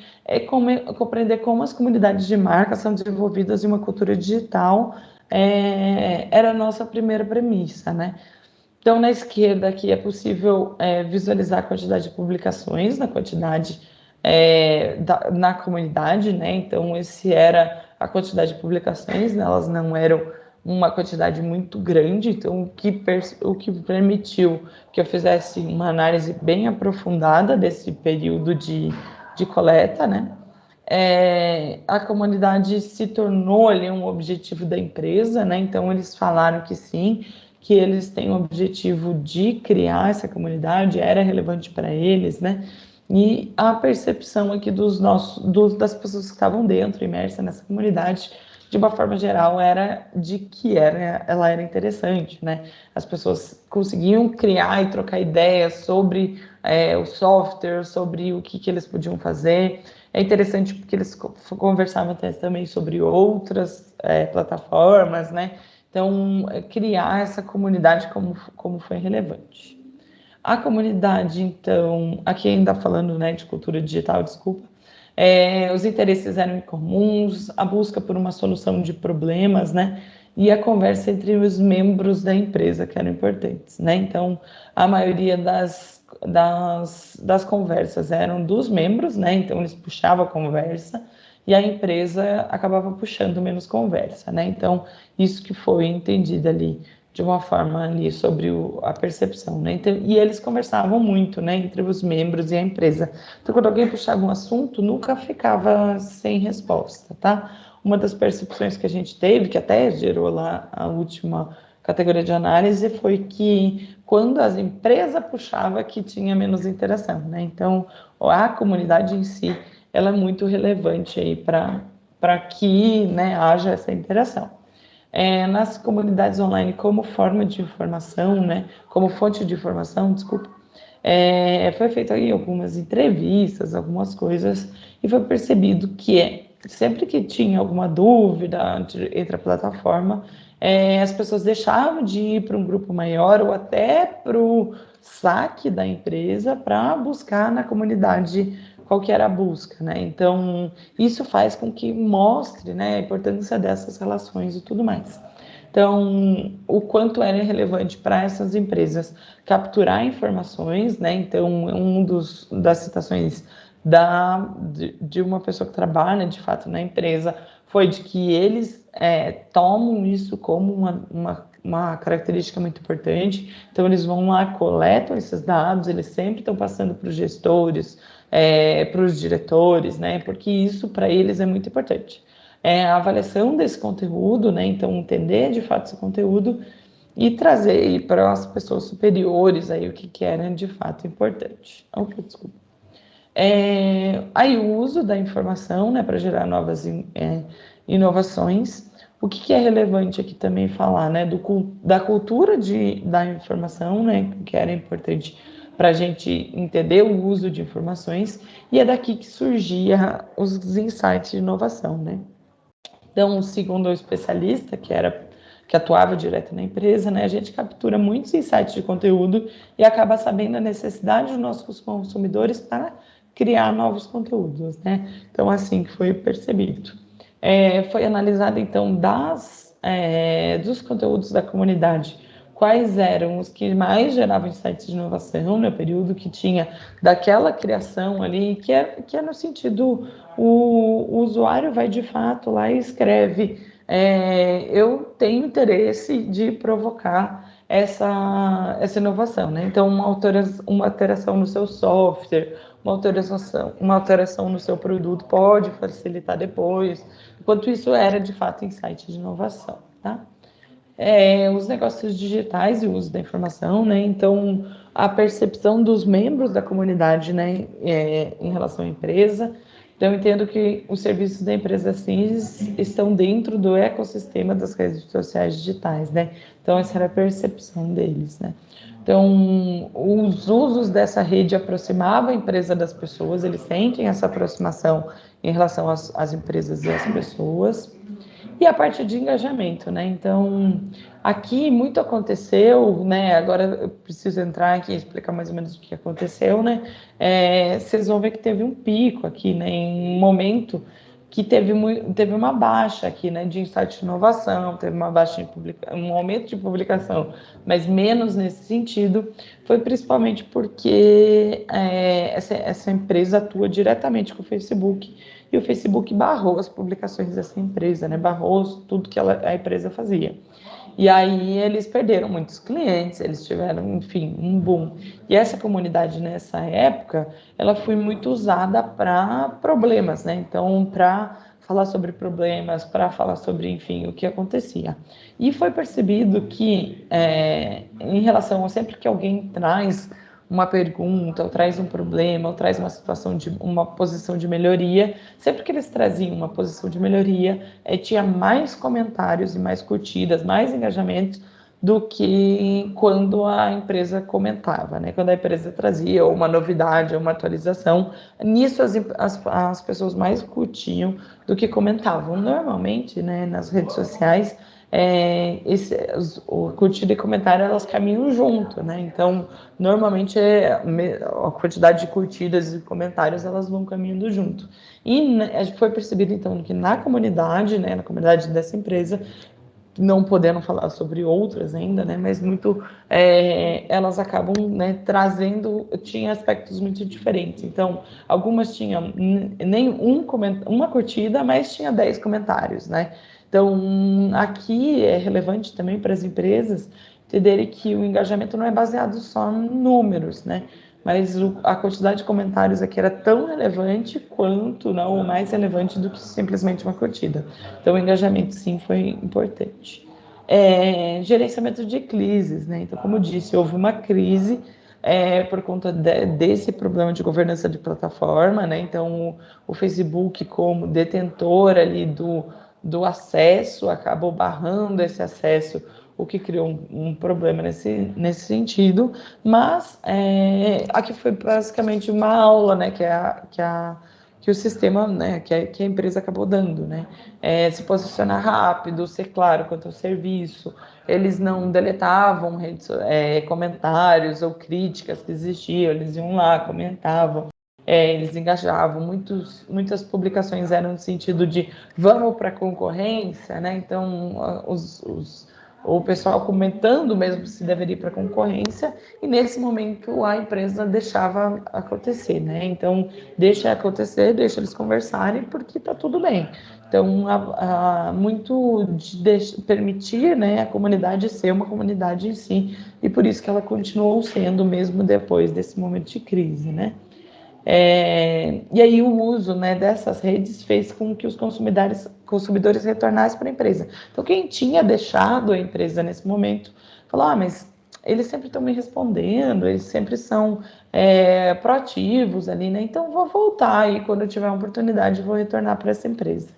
compreender como as comunidades de marca são desenvolvidas em uma cultura digital, era a nossa primeira premissa, né? Então, na esquerda aqui é possível visualizar a quantidade de publicações, na quantidade na comunidade, né? Então, esse era a quantidade de publicações, né? Elas não eram uma quantidade muito grande, então o que permitiu que eu fizesse uma análise bem aprofundada desse período de coleta, né? A comunidade se tornou ali um objetivo da empresa, né? Então eles falaram que sim, que eles têm o objetivo de criar essa comunidade, era relevante para eles, né? E a percepção aqui das pessoas que estavam dentro, imersas nessa comunidade, de uma forma geral, era de que ela era interessante, né? As pessoas conseguiam criar e trocar ideias sobre o software, sobre o que eles podiam fazer. É interessante porque eles conversavam até também sobre outras plataformas, né? Então, criar essa comunidade como foi relevante. A comunidade, então, aqui ainda falando, né, de cultura digital, desculpa, os interesses eram incomuns, a busca por uma solução de problemas, né, e a conversa entre os membros da empresa, que eram importantes, né, então, a maioria das conversas eram dos membros, né, então eles puxavam a conversa, e a empresa acabava puxando menos conversa, né, então, isso que foi entendido ali, de uma forma ali sobre a percepção, né? Então, e eles conversavam muito, né, entre os membros e a empresa. Então, quando alguém puxava um assunto, nunca ficava sem resposta, tá? Uma das percepções que a gente teve, que até gerou lá a última categoria de análise, foi que quando as empresas puxavam que tinha menos interação, né? Então, a comunidade em si, ela é muito relevante aí para que, né, haja essa interação. Nas comunidades online, como forma de informação, né, como fonte de informação, desculpa, foi feito aí algumas entrevistas, algumas coisas, e foi percebido que sempre que tinha alguma dúvida entre a plataforma, as pessoas deixavam de ir para um grupo maior ou até para o saque da empresa para buscar na comunidade qual que era a busca, né? Então, isso faz com que mostre, né, a importância dessas relações e tudo mais. Então, o quanto era relevante para essas empresas capturar informações, né? Então, das citações de uma pessoa que trabalha, de fato, na empresa, foi de que eles tomam isso como uma característica muito importante. Então, eles vão lá, coletam esses dados, eles sempre estão passando para os gestores, para os diretores, né? Porque isso, para eles, é muito importante. A avaliação desse conteúdo, né? Então, entender de fato esse conteúdo e trazer para as pessoas superiores aí o que era de fato importante. Desculpa. Aí o uso da informação, né, para gerar novas inovações. O que é relevante aqui também falar, né, da cultura da informação, né, que era importante para a gente entender o uso de informações, e é daqui que surgia os insights de inovação, né. Então, segundo o especialista, que atuava direto na empresa, né, a gente captura muitos insights de conteúdo e acaba sabendo a necessidade dos nossos consumidores para criar novos conteúdos, né? Então, assim que foi percebido. Foi analisado, então, dos conteúdos da comunidade, quais eram os que mais geravam insights de inovação no período que tinha daquela criação ali, que é no sentido, o usuário vai de fato lá e escreve, eu tenho interesse de provocar essa inovação, né? Então, uma alteração no seu software, uma alteração no seu produto pode facilitar depois. Enquanto isso era, de fato, insight de inovação, tá? Os negócios digitais e o uso da informação, né? Então, a percepção dos membros da comunidade, né, em relação à empresa. Então, eu entendo que os serviços da empresa, assim, estão dentro do ecossistema das redes sociais digitais, né? Então, essa era a percepção deles, né? Então, os usos dessa rede aproximavam a empresa das pessoas, eles sentem essa aproximação em relação às empresas e às pessoas. E a parte de engajamento, né? Então, aqui muito aconteceu, né? Agora eu preciso entrar aqui e explicar mais ou menos o que aconteceu, né? Vocês vão ver que teve um pico aqui, né? Em um momento que teve uma baixa aqui, né? De insight de inovação, teve uma baixa um aumento de publicação, mas menos nesse sentido, foi principalmente porque essa empresa atua diretamente com o Facebook, e o Facebook barrou as publicações dessa empresa, né? Barrou tudo que a empresa fazia. E aí eles perderam muitos clientes, eles tiveram, enfim, um boom. E essa comunidade, nessa época, ela foi muito usada para problemas, né? Então, para falar sobre problemas, para falar sobre, enfim, o que acontecia. E foi percebido que, em relação a sempre que alguém traz uma pergunta, ou traz um problema, ou traz uma posição de melhoria, sempre que eles traziam uma posição de melhoria, tinha mais comentários e mais curtidas, mais engajamentos do que quando a empresa comentava, né? Quando a empresa trazia uma novidade, uma atualização, nisso as pessoas mais curtiam do que comentavam. Normalmente, né, nas redes sociais, o curtida e comentário, elas caminham junto, né? Então, normalmente, a quantidade de curtidas e comentários, elas vão caminhando junto. E foi percebido, então, que na comunidade, né, na comunidade dessa empresa, não podendo falar sobre outras ainda, né, mas elas acabam, né, trazendo, tinha aspectos muito diferentes. Então, algumas tinham nem uma curtida, mas tinha 10 comentários, né? Então, aqui é relevante também para as empresas entenderem que o engajamento não é baseado só em números, né? Mas a quantidade de comentários aqui era tão relevante quanto, não, ou mais relevante do que simplesmente uma curtida. Então, o engajamento, sim, foi importante. gerenciamento de crises, né? Então, como eu disse, houve uma crise por conta desse problema de governança de plataforma, né? Então, o Facebook, como detentor ali do acesso, acabou barrando esse acesso, o que criou um problema nesse sentido. Mas aqui foi basicamente uma aula, né? Que o sistema, né, que a empresa acabou dando, né? Se posicionar rápido, ser claro quanto ao serviço. Eles não deletavam comentários ou críticas que existiam, eles iam lá, comentavam, eles engajavam. Muitas publicações eram no sentido de vamos para a concorrência, né? Então, o pessoal comentando mesmo se deveria ir para a concorrência, e nesse momento a empresa deixava acontecer, né? Então, deixa acontecer, deixa eles conversarem, porque está tudo bem. Então, muito de permitir, né, a comunidade ser uma comunidade em si, e por isso que ela continuou sendo mesmo depois desse momento de crise, né? E aí o uso, né, dessas redes fez com que os consumidores retornassem para a empresa. Então, quem tinha deixado a empresa nesse momento falou: mas eles sempre estão me respondendo, eles sempre são proativos ali, né? Então, vou voltar e quando eu tiver uma oportunidade, vou retornar para essa empresa.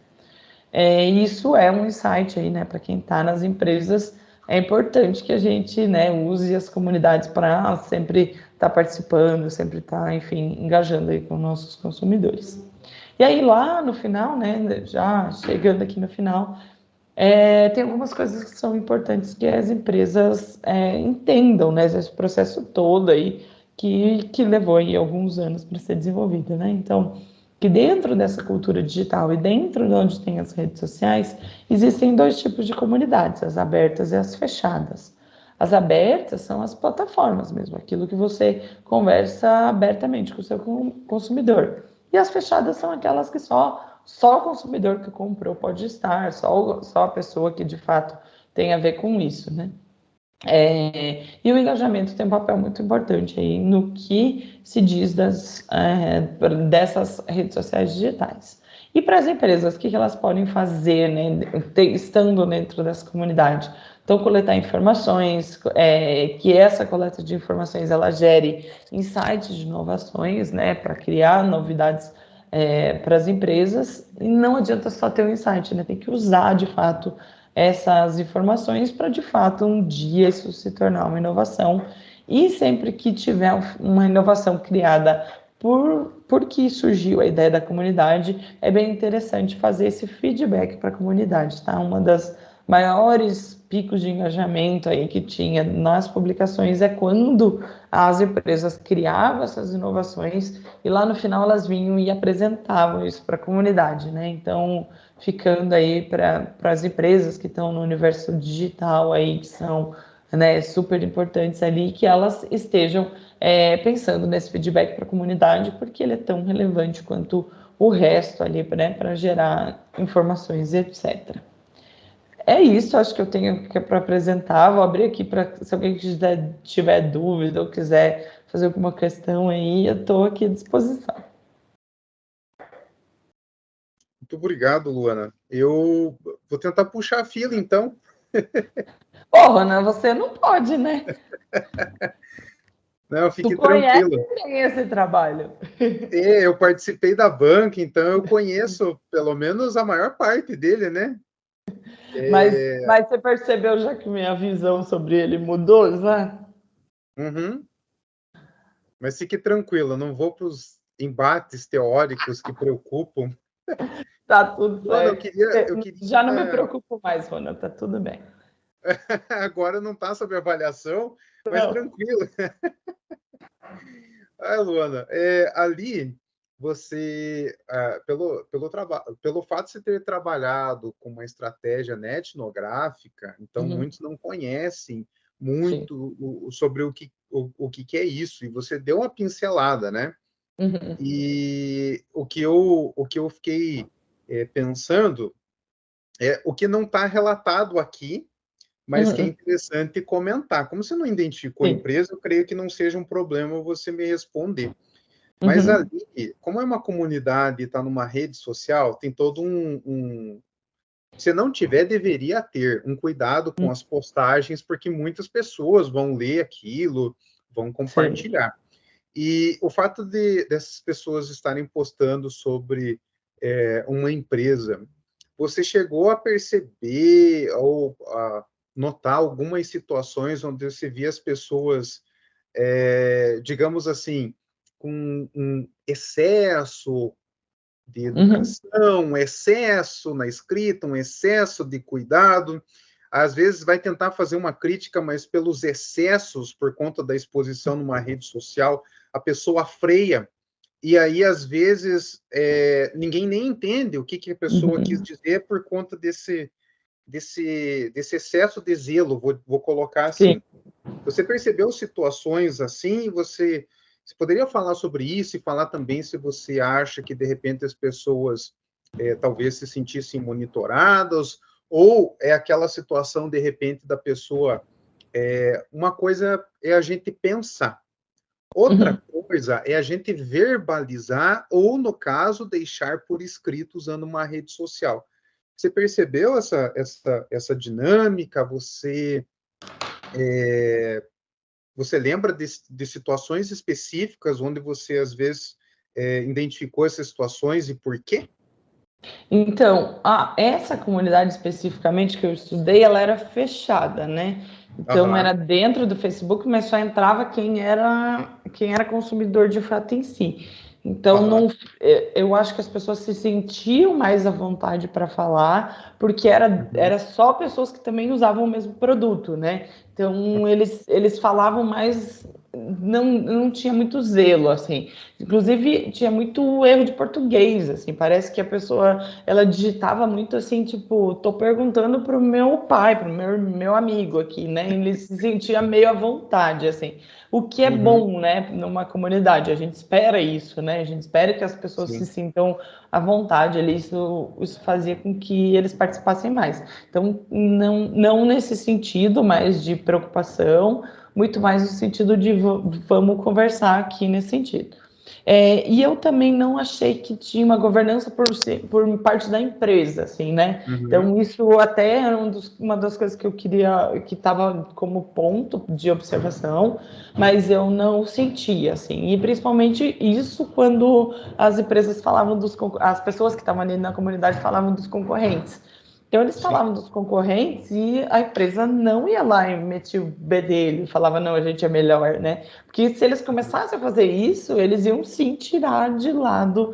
Isso é um insight aí, né, para quem está nas empresas. É importante que a gente, né, use as comunidades para sempre estar participando, sempre estar, enfim, engajando aí com nossos consumidores. E aí lá no final, né, já chegando aqui no final, tem algumas coisas que são importantes que as empresas entendam, né, esse processo todo aí que levou aí alguns anos para ser desenvolvido, né? Então, que dentro dessa cultura digital e dentro de onde tem as redes sociais, existem dois tipos de comunidades, as abertas e as fechadas. As abertas são as plataformas mesmo, aquilo que você conversa abertamente com o seu consumidor. E as fechadas são aquelas que só o consumidor que comprou pode estar, só a pessoa que de fato tem a ver com isso, né? E o engajamento tem um papel muito importante aí no que se diz dessas redes sociais digitais. E para as empresas, o que elas podem fazer, né, estando dentro dessa comunidade? Então, coletar informações, que essa coleta de informações ela gere insights de inovações, né, para criar novidades para as empresas. E não adianta só ter um insight, né, tem que usar de fato essas informações para, de fato, um dia isso se tornar uma inovação. E sempre que tiver uma inovação criada porque surgiu a ideia da comunidade, é bem interessante fazer esse feedback para a comunidade, tá? Uma das maiores picos de engajamento aí que tinha nas publicações é quando as empresas criavam essas inovações e lá no final elas vinham e apresentavam isso para a comunidade, né? Então, ficando aí para as empresas que estão no universo digital aí, que são, né, super importantes ali, que elas estejam pensando nesse feedback para a comunidade, porque ele é tão relevante quanto o resto ali, né, para gerar informações, etc. É isso, acho que eu tenho para apresentar. Vou abrir aqui para se alguém tiver dúvida ou quiser fazer alguma questão aí, eu estou aqui à disposição. Muito obrigado, Luana. Eu vou tentar puxar a fila, então. Rona, você não pode, né? Não, fique tu conhece tranquilo. bem esse trabalho. Eu participei da banca, então eu conheço pelo menos a maior parte dele, né? Mas você percebeu já que minha visão sobre ele mudou, né? Uhum. Mas fique tranquilo, eu não vou para os embates teóricos que preocupam. Tá tudo Luana, certo. eu queria... Já não me preocupo mais, Rona, tá tudo bem. Agora não está sob avaliação, mas Não. tranquilo. Luana, ali você, pelo fato de você ter trabalhado com uma estratégia etnográfica, então muitos não conhecem muito sobre o que é isso, e você deu uma pincelada, né? Uhum. E o que eu fiquei pensando é o que não está relatado aqui, mas que é interessante comentar. Como você não identificou a empresa, eu creio que não seja um problema você me responder. Mas ali, como é uma comunidade e está numa rede social, tem todo Se não tiver, deveria ter um cuidado com as postagens, porque muitas pessoas vão ler aquilo, vão compartilhar. Sim. E o fato dessas pessoas estarem postando sobre uma empresa, você chegou a perceber ou a notar algumas situações onde você via as pessoas, digamos assim, com um excesso de educação, um excesso na escrita, um excesso de cuidado? Às vezes vai tentar fazer uma crítica, mas pelos excessos, por conta da exposição numa rede social, a pessoa freia, e aí, às vezes, ninguém nem entende o que a pessoa quis dizer por conta desse excesso de zelo, vou colocar assim. Sim. Você percebeu situações assim? Você poderia falar sobre isso e falar também se você acha que, de repente, as pessoas talvez se sentissem monitoradas, ou é aquela situação, de repente, da pessoa... uma coisa é a gente pensar, outra coisa é a gente verbalizar, ou, no caso, deixar por escrito usando uma rede social. Você percebeu essa dinâmica? Você lembra de situações específicas onde você, às vezes, identificou essas situações e por quê? Então, essa comunidade especificamente que eu estudei, ela era fechada, né? Então, era dentro do Facebook, mas só entrava quem era consumidor de fato em si. Então, eu acho que as pessoas se sentiam mais à vontade para falar, porque era só pessoas que também usavam o mesmo produto, né? Então, eles falavam mais... Não tinha muito zelo, assim. Inclusive, tinha muito erro de português, assim. Parece que a pessoa, ela digitava muito assim, tipo, tô perguntando pro meu pai, pro meu amigo aqui, né? Ele se sentia meio à vontade, assim. O que é bom, né, numa comunidade. A gente espera isso, né? A gente espera que as pessoas se sintam à vontade ali. Isso fazia com que eles participassem mais. Então, não nesse sentido, mas de preocupação, muito mais no sentido de vamos conversar aqui nesse sentido. E eu também não achei que tinha uma governança por parte da empresa, assim, né? Então, isso até era uma das coisas que eu queria, que estava como ponto de observação, mas eu não sentia, assim. E principalmente isso quando as empresas falavam as pessoas que estavam ali na comunidade falavam dos concorrentes. Então, eles falavam dos concorrentes e a empresa não ia lá e metia o bedelho, falava, não, a gente é melhor, né? Porque se eles começassem a fazer isso, eles iam sim tirar de lado,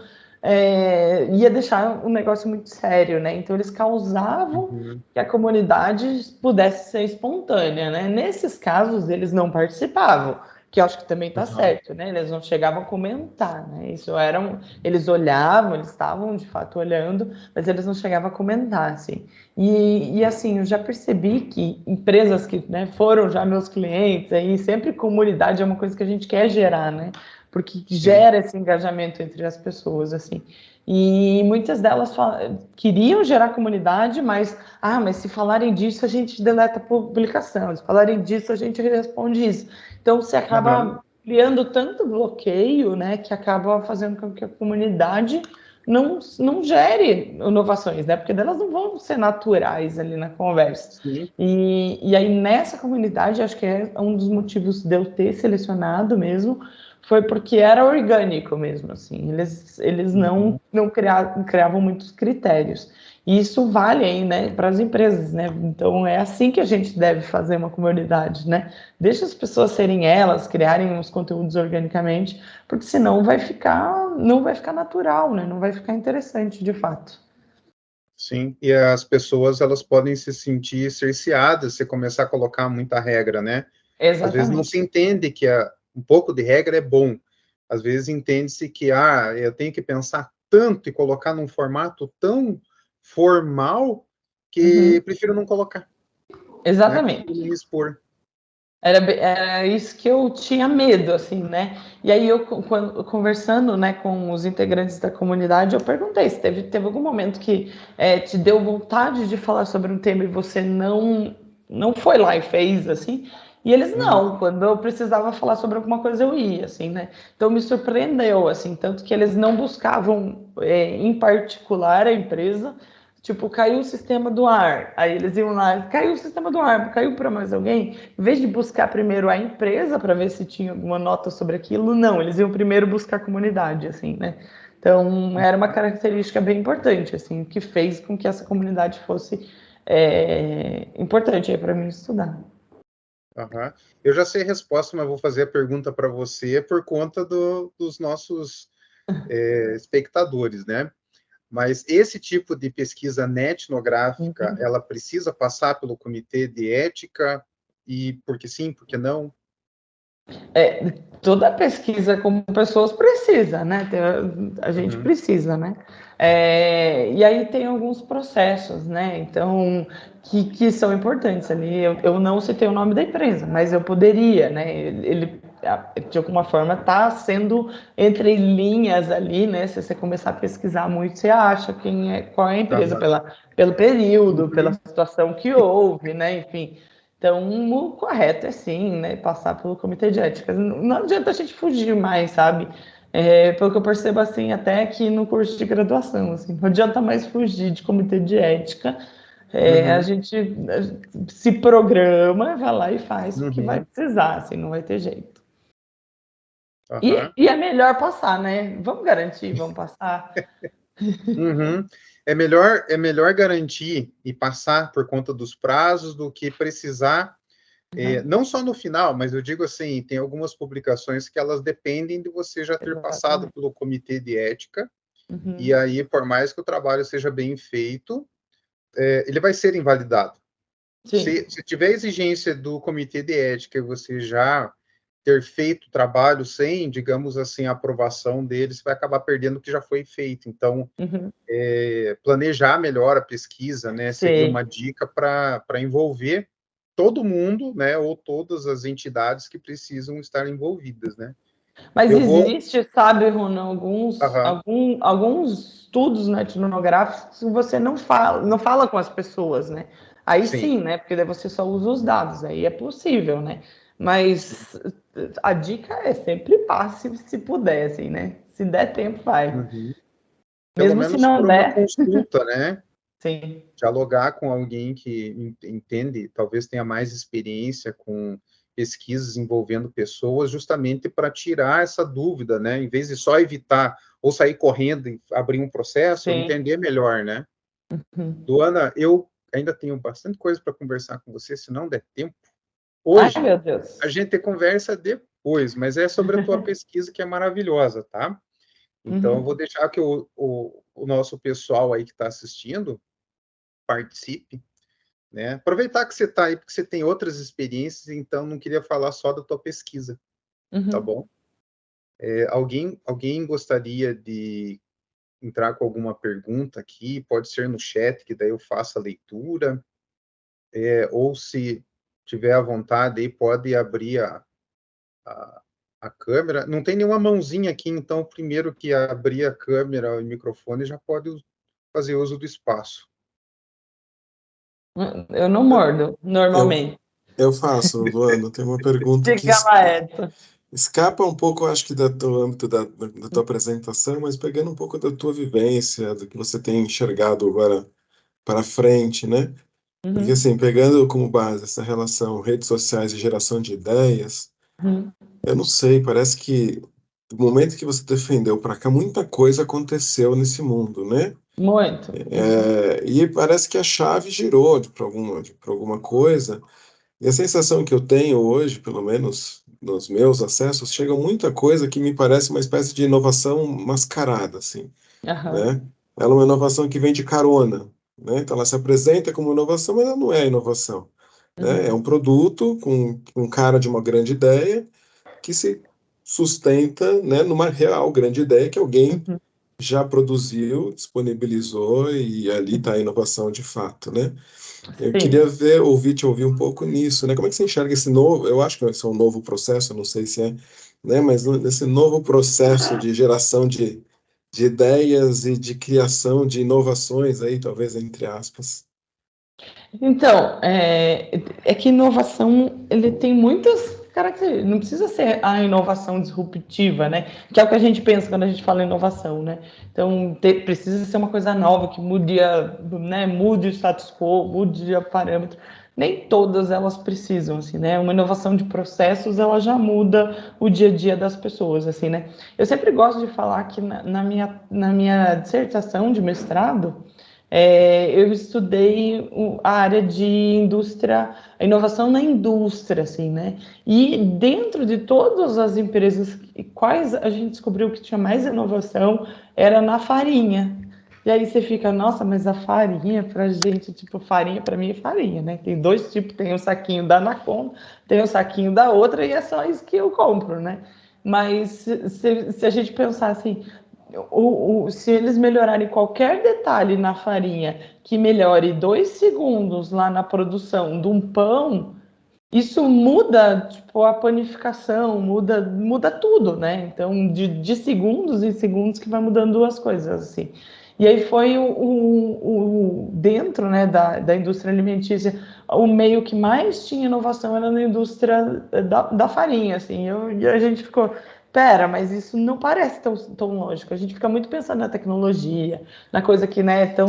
ia deixar um negócio muito sério, né? Então, eles causavam que a comunidade pudesse ser espontânea, né? Nesses casos, eles não participavam, que eu acho que também está certo, né? Eles não chegavam a comentar, né? Eles olhavam, eles estavam de fato olhando, mas eles não chegavam a comentar, assim. E assim, eu já percebi que empresas que, né, foram já meus clientes, aí sempre comunidade é uma coisa que a gente quer gerar, né? Porque gera esse engajamento entre as pessoas, assim. E muitas delas queriam gerar comunidade, mas se falarem disso, a gente deleta a publicação. Se falarem disso, a gente responde isso. Então, você acaba criando tanto bloqueio, né, que acaba fazendo com que a comunidade não gere inovações, né, porque elas não vão ser naturais ali na conversa. E aí, nessa comunidade, acho que é um dos motivos de eu ter selecionado mesmo, foi porque era orgânico mesmo, assim, eles não criavam muitos critérios. E isso vale aí, né, para as empresas, né? Então é assim que a gente deve fazer uma comunidade, né? Deixa as pessoas serem elas, criarem os conteúdos organicamente, porque senão não vai ficar natural, né? Não vai ficar interessante de fato. Sim, e as pessoas, elas podem se sentir cerceadas se começar a colocar muita regra, né? Exatamente. Às vezes não se entende que um pouco de regra é bom. Às vezes entende-se que eu tenho que pensar tanto e colocar num formato tão formal que prefiro não colocar. Exatamente. Né? Me expor. Era isso que eu tinha medo, assim, né? E aí eu, conversando, né, com os integrantes da comunidade, eu perguntei se teve algum momento que te deu vontade de falar sobre um tema e você não foi lá e fez, assim. E eles não, quando eu precisava falar sobre alguma coisa eu ia, assim, né? Então me surpreendeu, assim, tanto que eles não buscavam em particular a empresa, Tipo, caiu o sistema do ar. Aí eles iam lá, caiu o sistema do ar, caiu para mais alguém. Em vez de buscar primeiro a empresa para ver se tinha alguma nota sobre aquilo, não, eles iam primeiro buscar a comunidade, assim, né? Então, era uma característica bem importante, assim, que fez com que essa comunidade fosse importante aí para mim estudar. Uhum. Eu já sei a resposta, mas vou fazer a pergunta para você por conta dos nossos espectadores, né? Mas esse tipo de pesquisa etnográfica, ela precisa passar pelo comitê de ética, e porque sim, porque não? Toda pesquisa com pessoas precisa, né? A gente precisa, né? E aí tem alguns processos, né? Então, que são importantes ali. Eu não citei o nome da empresa, mas eu poderia, né? Ele de alguma forma está sendo entre linhas ali, né? Se você começar a pesquisar muito, você acha qual é a empresa, pelo período, pela situação que houve, né? Enfim. Então, o correto é sim, né, passar pelo comitê de ética. Não adianta a gente fugir mais, sabe? Pelo que eu percebo, assim, até aqui no curso de graduação, assim, não adianta mais fugir de comitê de ética. A gente se programa, vai lá e faz o que vai precisar, assim, não vai ter jeito. E é melhor passar, né? Vamos garantir, vamos passar. É melhor garantir e passar por conta dos prazos do que precisar, não só no final, mas eu digo assim, tem algumas publicações que elas dependem de você já ter passado pelo comitê de ética, e aí, por mais que o trabalho seja bem feito, ele vai ser invalidado. Se tiver exigência do comitê de ética e você já ter feito o trabalho sem, digamos assim, a aprovação deles, você vai acabar perdendo o que já foi feito. Então, planejar melhor a pesquisa, né, seria uma dica para envolver todo mundo, né, ou todas as entidades que precisam estar envolvidas, né. Mas existe, sabe, Runa, alguns estudos, né, etnográficos que você não fala com as pessoas, né? Aí sim, né? Porque daí você só usa os dados, aí é possível, né? Mas a dica é sempre passe se puder, assim, né? Se der tempo, vai. Pelo Mesmo se menos não por uma der. consulta, né? Sim. Dialogar com alguém que entende, talvez tenha mais experiência com pesquisas envolvendo pessoas, justamente para tirar essa dúvida, né? Em vez de só evitar ou sair correndo e abrir um processo, entender melhor, né? Luana, eu ainda tenho bastante coisa para conversar com você, se não der tempo. Hoje, ai, meu Deus, a gente conversa depois, mas é sobre a tua pesquisa que é maravilhosa, tá? Então, eu vou deixar que o nosso pessoal aí que está assistindo participe, né? Aproveitar que você está aí, porque você tem outras experiências, então não queria falar só da tua pesquisa, tá bom? Alguém gostaria de entrar com alguma pergunta aqui? Pode ser no chat, que daí eu faço a leitura, ou se tiver à vontade aí, pode abrir a câmera. Não tem nenhuma mãozinha aqui, então, primeiro que abrir a câmera e o microfone, já pode fazer uso do espaço. eu não mordo, normalmente. Eu faço, Luana. Tem uma pergunta que Diga lá, Edson. escapa um pouco, acho que, do âmbito da tua apresentação, mas pegando um pouco da tua vivência, do que você tem enxergado agora para frente, né? Porque, assim, pegando como base essa relação redes sociais e geração de ideias, eu não sei, parece que do momento que você defendeu para cá, muita coisa aconteceu nesse mundo, né? Muito. E parece que a chave girou para alguma coisa. E a sensação que eu tenho hoje, pelo menos nos meus acessos, chega muita coisa que me parece uma espécie de inovação mascarada, assim, né? Ela é uma inovação que vem de carona, né? Então ela se apresenta como inovação, mas ela não é inovação, né? É um produto com cara de uma grande ideia que se sustenta, né, numa real grande ideia que alguém já produziu, disponibilizou e ali está a inovação de fato, né? Eu queria te ouvir um pouco nisso, né? Como é que você enxerga esse novo, eu acho que esse é um novo processo, eu não sei se é, né? Mas nesse novo processo de geração de ideias e de criação de inovações aí, talvez entre aspas. Então, é que inovação, ele tem muitas características. Não precisa ser a inovação disruptiva, né? Que é o que a gente pensa quando a gente fala inovação, né? Então, precisa ser uma coisa nova, que mude, né, mude o status quo, mude o parâmetro. Nem todas elas precisam, assim, né? Uma inovação de processos, ela já muda o dia a dia das pessoas, assim, né? Eu sempre gosto de falar que na minha dissertação de mestrado, eu estudei a área de indústria, a inovação na indústria, assim, né? E dentro de todas as empresas, quais a gente descobriu que tinha mais inovação era na farinha. E aí você fica, nossa, mas a farinha pra gente, tipo, farinha pra mim é farinha, né? Tem dois tipos, tem o saquinho da Anaconda, tem o saquinho da outra, e é só isso que eu compro, né? Mas se a gente pensar assim, se eles melhorarem qualquer detalhe na farinha que melhore 2 segundos lá na produção de um pão, isso muda, tipo, a panificação, muda tudo, né? Então, de segundos em segundos que vai mudando as coisas, assim. E aí foi dentro, né, da indústria alimentícia, o meio que mais tinha inovação era na indústria da farinha, assim. E a gente ficou, pera, mas isso não parece tão lógico. A gente fica muito pensando na tecnologia, na coisa que, né, é tão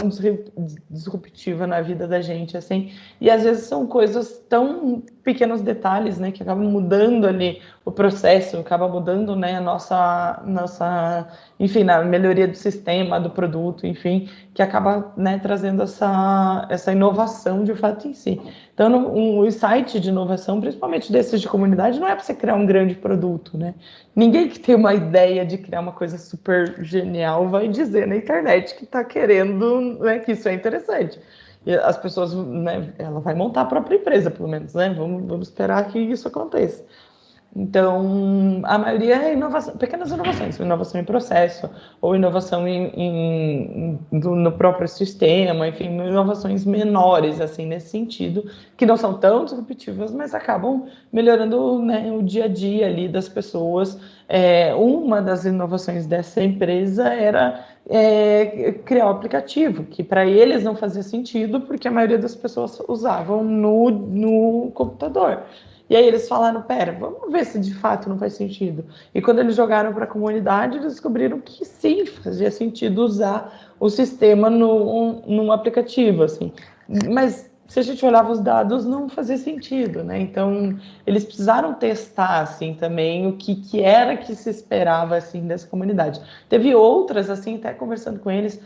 disruptiva na vida da gente, assim. E às vezes são coisas tão pequenos detalhes, né, que acabam mudando ali o processo, acaba mudando, né, a nossa, enfim, na melhoria do sistema, do produto, enfim, que acaba, né, trazendo essa inovação de fato em si. Então, o insight de inovação, principalmente desses de comunidade, não é para você criar um grande produto, né? Ninguém que tem uma ideia de criar uma coisa super genial vai dizer na internet que está querendo, né, que isso é interessante. E as pessoas, né, ela vai montar a própria empresa, pelo menos, né? Vamos esperar que isso aconteça. Então, a maioria é inovação, pequenas inovações, inovação em processo, ou inovação no próprio sistema, enfim, inovações menores, assim, nesse sentido, que não são tão disruptivas, mas acabam melhorando, né, o dia a dia ali das pessoas. Uma das inovações dessa empresa era criar um aplicativo, que para eles não fazia sentido, porque a maioria das pessoas usavam no computador. E aí eles falaram, pera, vamos ver se de fato não faz sentido. E quando eles jogaram para a comunidade, eles descobriram que sim, fazia sentido usar o sistema num aplicativo, assim. Mas se a gente olhava os dados, não fazia sentido, né? Então, eles precisaram testar, assim, também o que era que se esperava, assim, dessa comunidade. Teve outras, assim, até conversando com eles,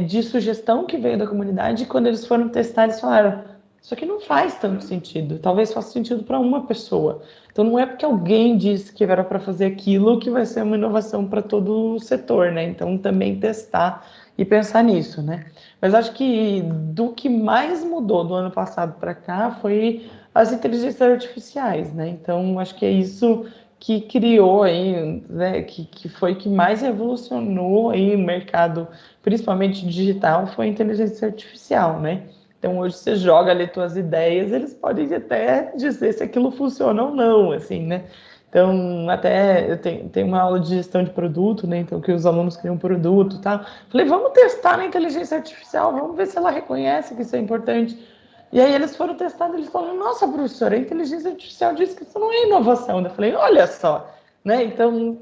de sugestão que veio da comunidade, e quando eles foram testar, eles falaram, isso aqui não faz tanto sentido. Talvez faça sentido para uma pessoa. Então, não é porque alguém disse que era para fazer aquilo que vai ser uma inovação para todo o setor, né? Então, também testar e pensar nisso, né? Mas acho que do que mais mudou do ano passado para cá foi as inteligências artificiais, né? Então, acho que é isso que criou aí, né? Que foi que mais revolucionou aí o mercado, principalmente digital, foi a inteligência artificial, né? Então, hoje você joga ali suas ideias, eles podem até dizer se aquilo funciona ou não, assim, né? Então, até eu tenho uma aula de gestão de produto, né? Então, que os alunos criam um produto e tal. Falei, vamos testar na inteligência artificial, vamos ver se ela reconhece que isso é importante. E aí eles foram testados, eles falaram, nossa, professora, a inteligência artificial diz que isso não é inovação. Eu falei, olha só, né? Então,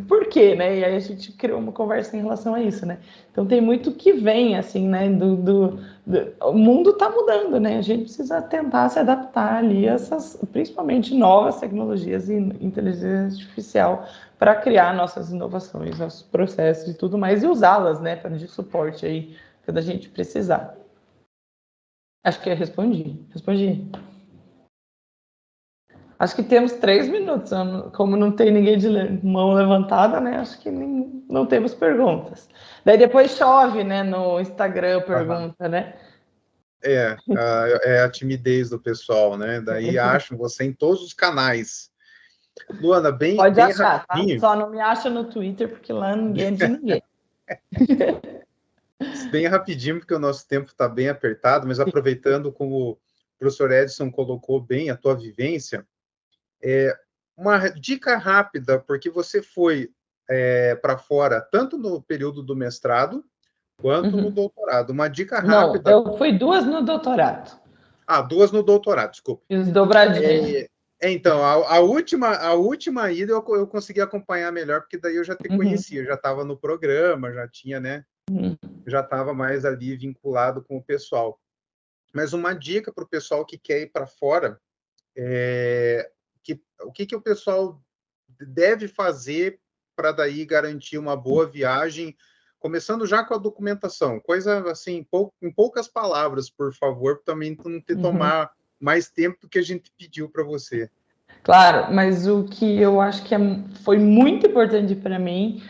por quê, né? E aí a gente criou uma conversa em relação a isso, né? Então, tem muito que vem, assim, né? O mundo está mudando, né? A gente precisa tentar se adaptar ali a essas, principalmente novas tecnologias e inteligência artificial para criar nossas inovações, nossos processos e tudo mais, e usá-las, né? Para de suporte aí, quando a gente precisar. Acho que eu respondi. Acho que temos 3 minutos. Como não tem ninguém de mão levantada, né? Acho que não temos perguntas. Daí depois chove, né? No Instagram pergunta, né? É a timidez do pessoal, né? Daí acham você em todos os canais. Luana, Pode bem achar, tá? rapidinho. Só não me acha no Twitter, porque lá ninguém é de ninguém. Bem rapidinho, porque o nosso tempo está bem apertado, mas aproveitando como o professor Edson colocou bem a tua vivência, uma dica rápida, porque você foi para fora, tanto no período do mestrado, quanto no doutorado. Uma dica rápida... Não, eu fui 2 no doutorado. 2 no doutorado, desculpa. Fiz dobradinha. Então, a última ida eu consegui acompanhar melhor, porque daí eu já te conhecia, já estava no programa, já tinha, né? Já estava mais ali vinculado com o pessoal. Mas uma dica para o pessoal que quer ir para fora, o que o pessoal deve fazer para daí garantir uma boa viagem, começando já com a documentação, coisa assim, em poucas palavras, por favor, também não te tomar mais tempo do que a gente pediu para você. Claro, mas o que eu acho que foi muito importante para mim,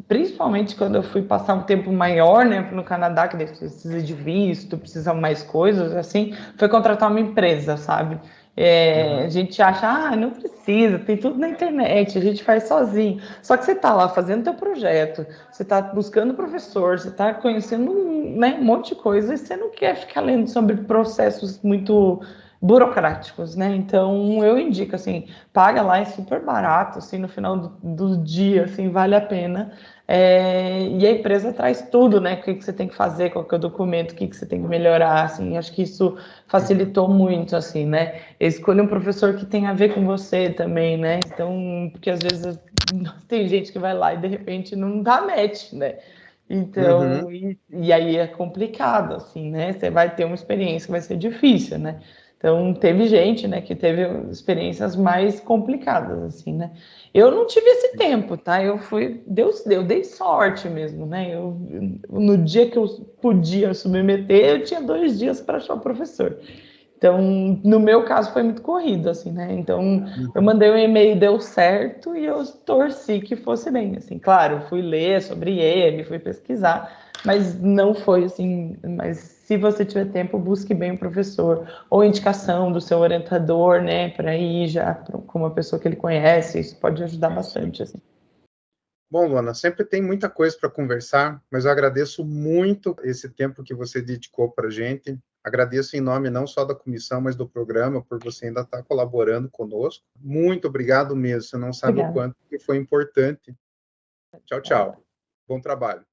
principalmente quando eu fui passar um tempo maior, né, no Canadá, que precisa de visto, precisa mais coisas, assim, foi contratar uma empresa, sabe? A gente acha, não precisa, tem tudo na internet, a gente faz sozinho. Só que você está lá fazendo teu projeto, você está buscando professor, você está conhecendo, né, um monte de coisa, e você não quer ficar lendo sobre processos muito burocráticos, né? Então eu indico assim, paga lá, é super barato, assim, no final do dia, assim, vale a pena. E a empresa traz tudo, né? O que você tem que fazer, qual que é o documento, o que você tem que melhorar, assim, acho que isso facilitou muito, assim, né? Escolha um professor que tenha a ver com você também, né? Então, porque às vezes tem gente que vai lá e de repente não dá match, né? Então, e aí é complicado, assim, né? Você vai ter uma experiência que vai ser difícil, né? Então, teve gente, né, que teve experiências mais complicadas, assim, né? Eu não tive esse tempo, tá? Eu dei sorte mesmo, né? No dia que eu podia submeter, eu tinha 2 dias para achar o professor. Então, no meu caso, foi muito corrido, assim, né? Então, eu mandei um e-mail, deu certo, e eu torci que fosse bem, assim. Claro, fui ler sobre ele, fui pesquisar, mas não foi, assim... Mas se você tiver tempo, busque bem o professor, ou indicação do seu orientador, né? Para ir já com uma pessoa que ele conhece, isso pode ajudar bastante, assim. Bom, Luana, sempre tem muita coisa para conversar, mas eu agradeço muito esse tempo que você dedicou para a gente. Agradeço em nome não só da comissão, mas do programa, por você ainda estar colaborando conosco. Muito obrigado mesmo. Você não sabe o quanto que foi importante. Tchau, tchau. Bom trabalho.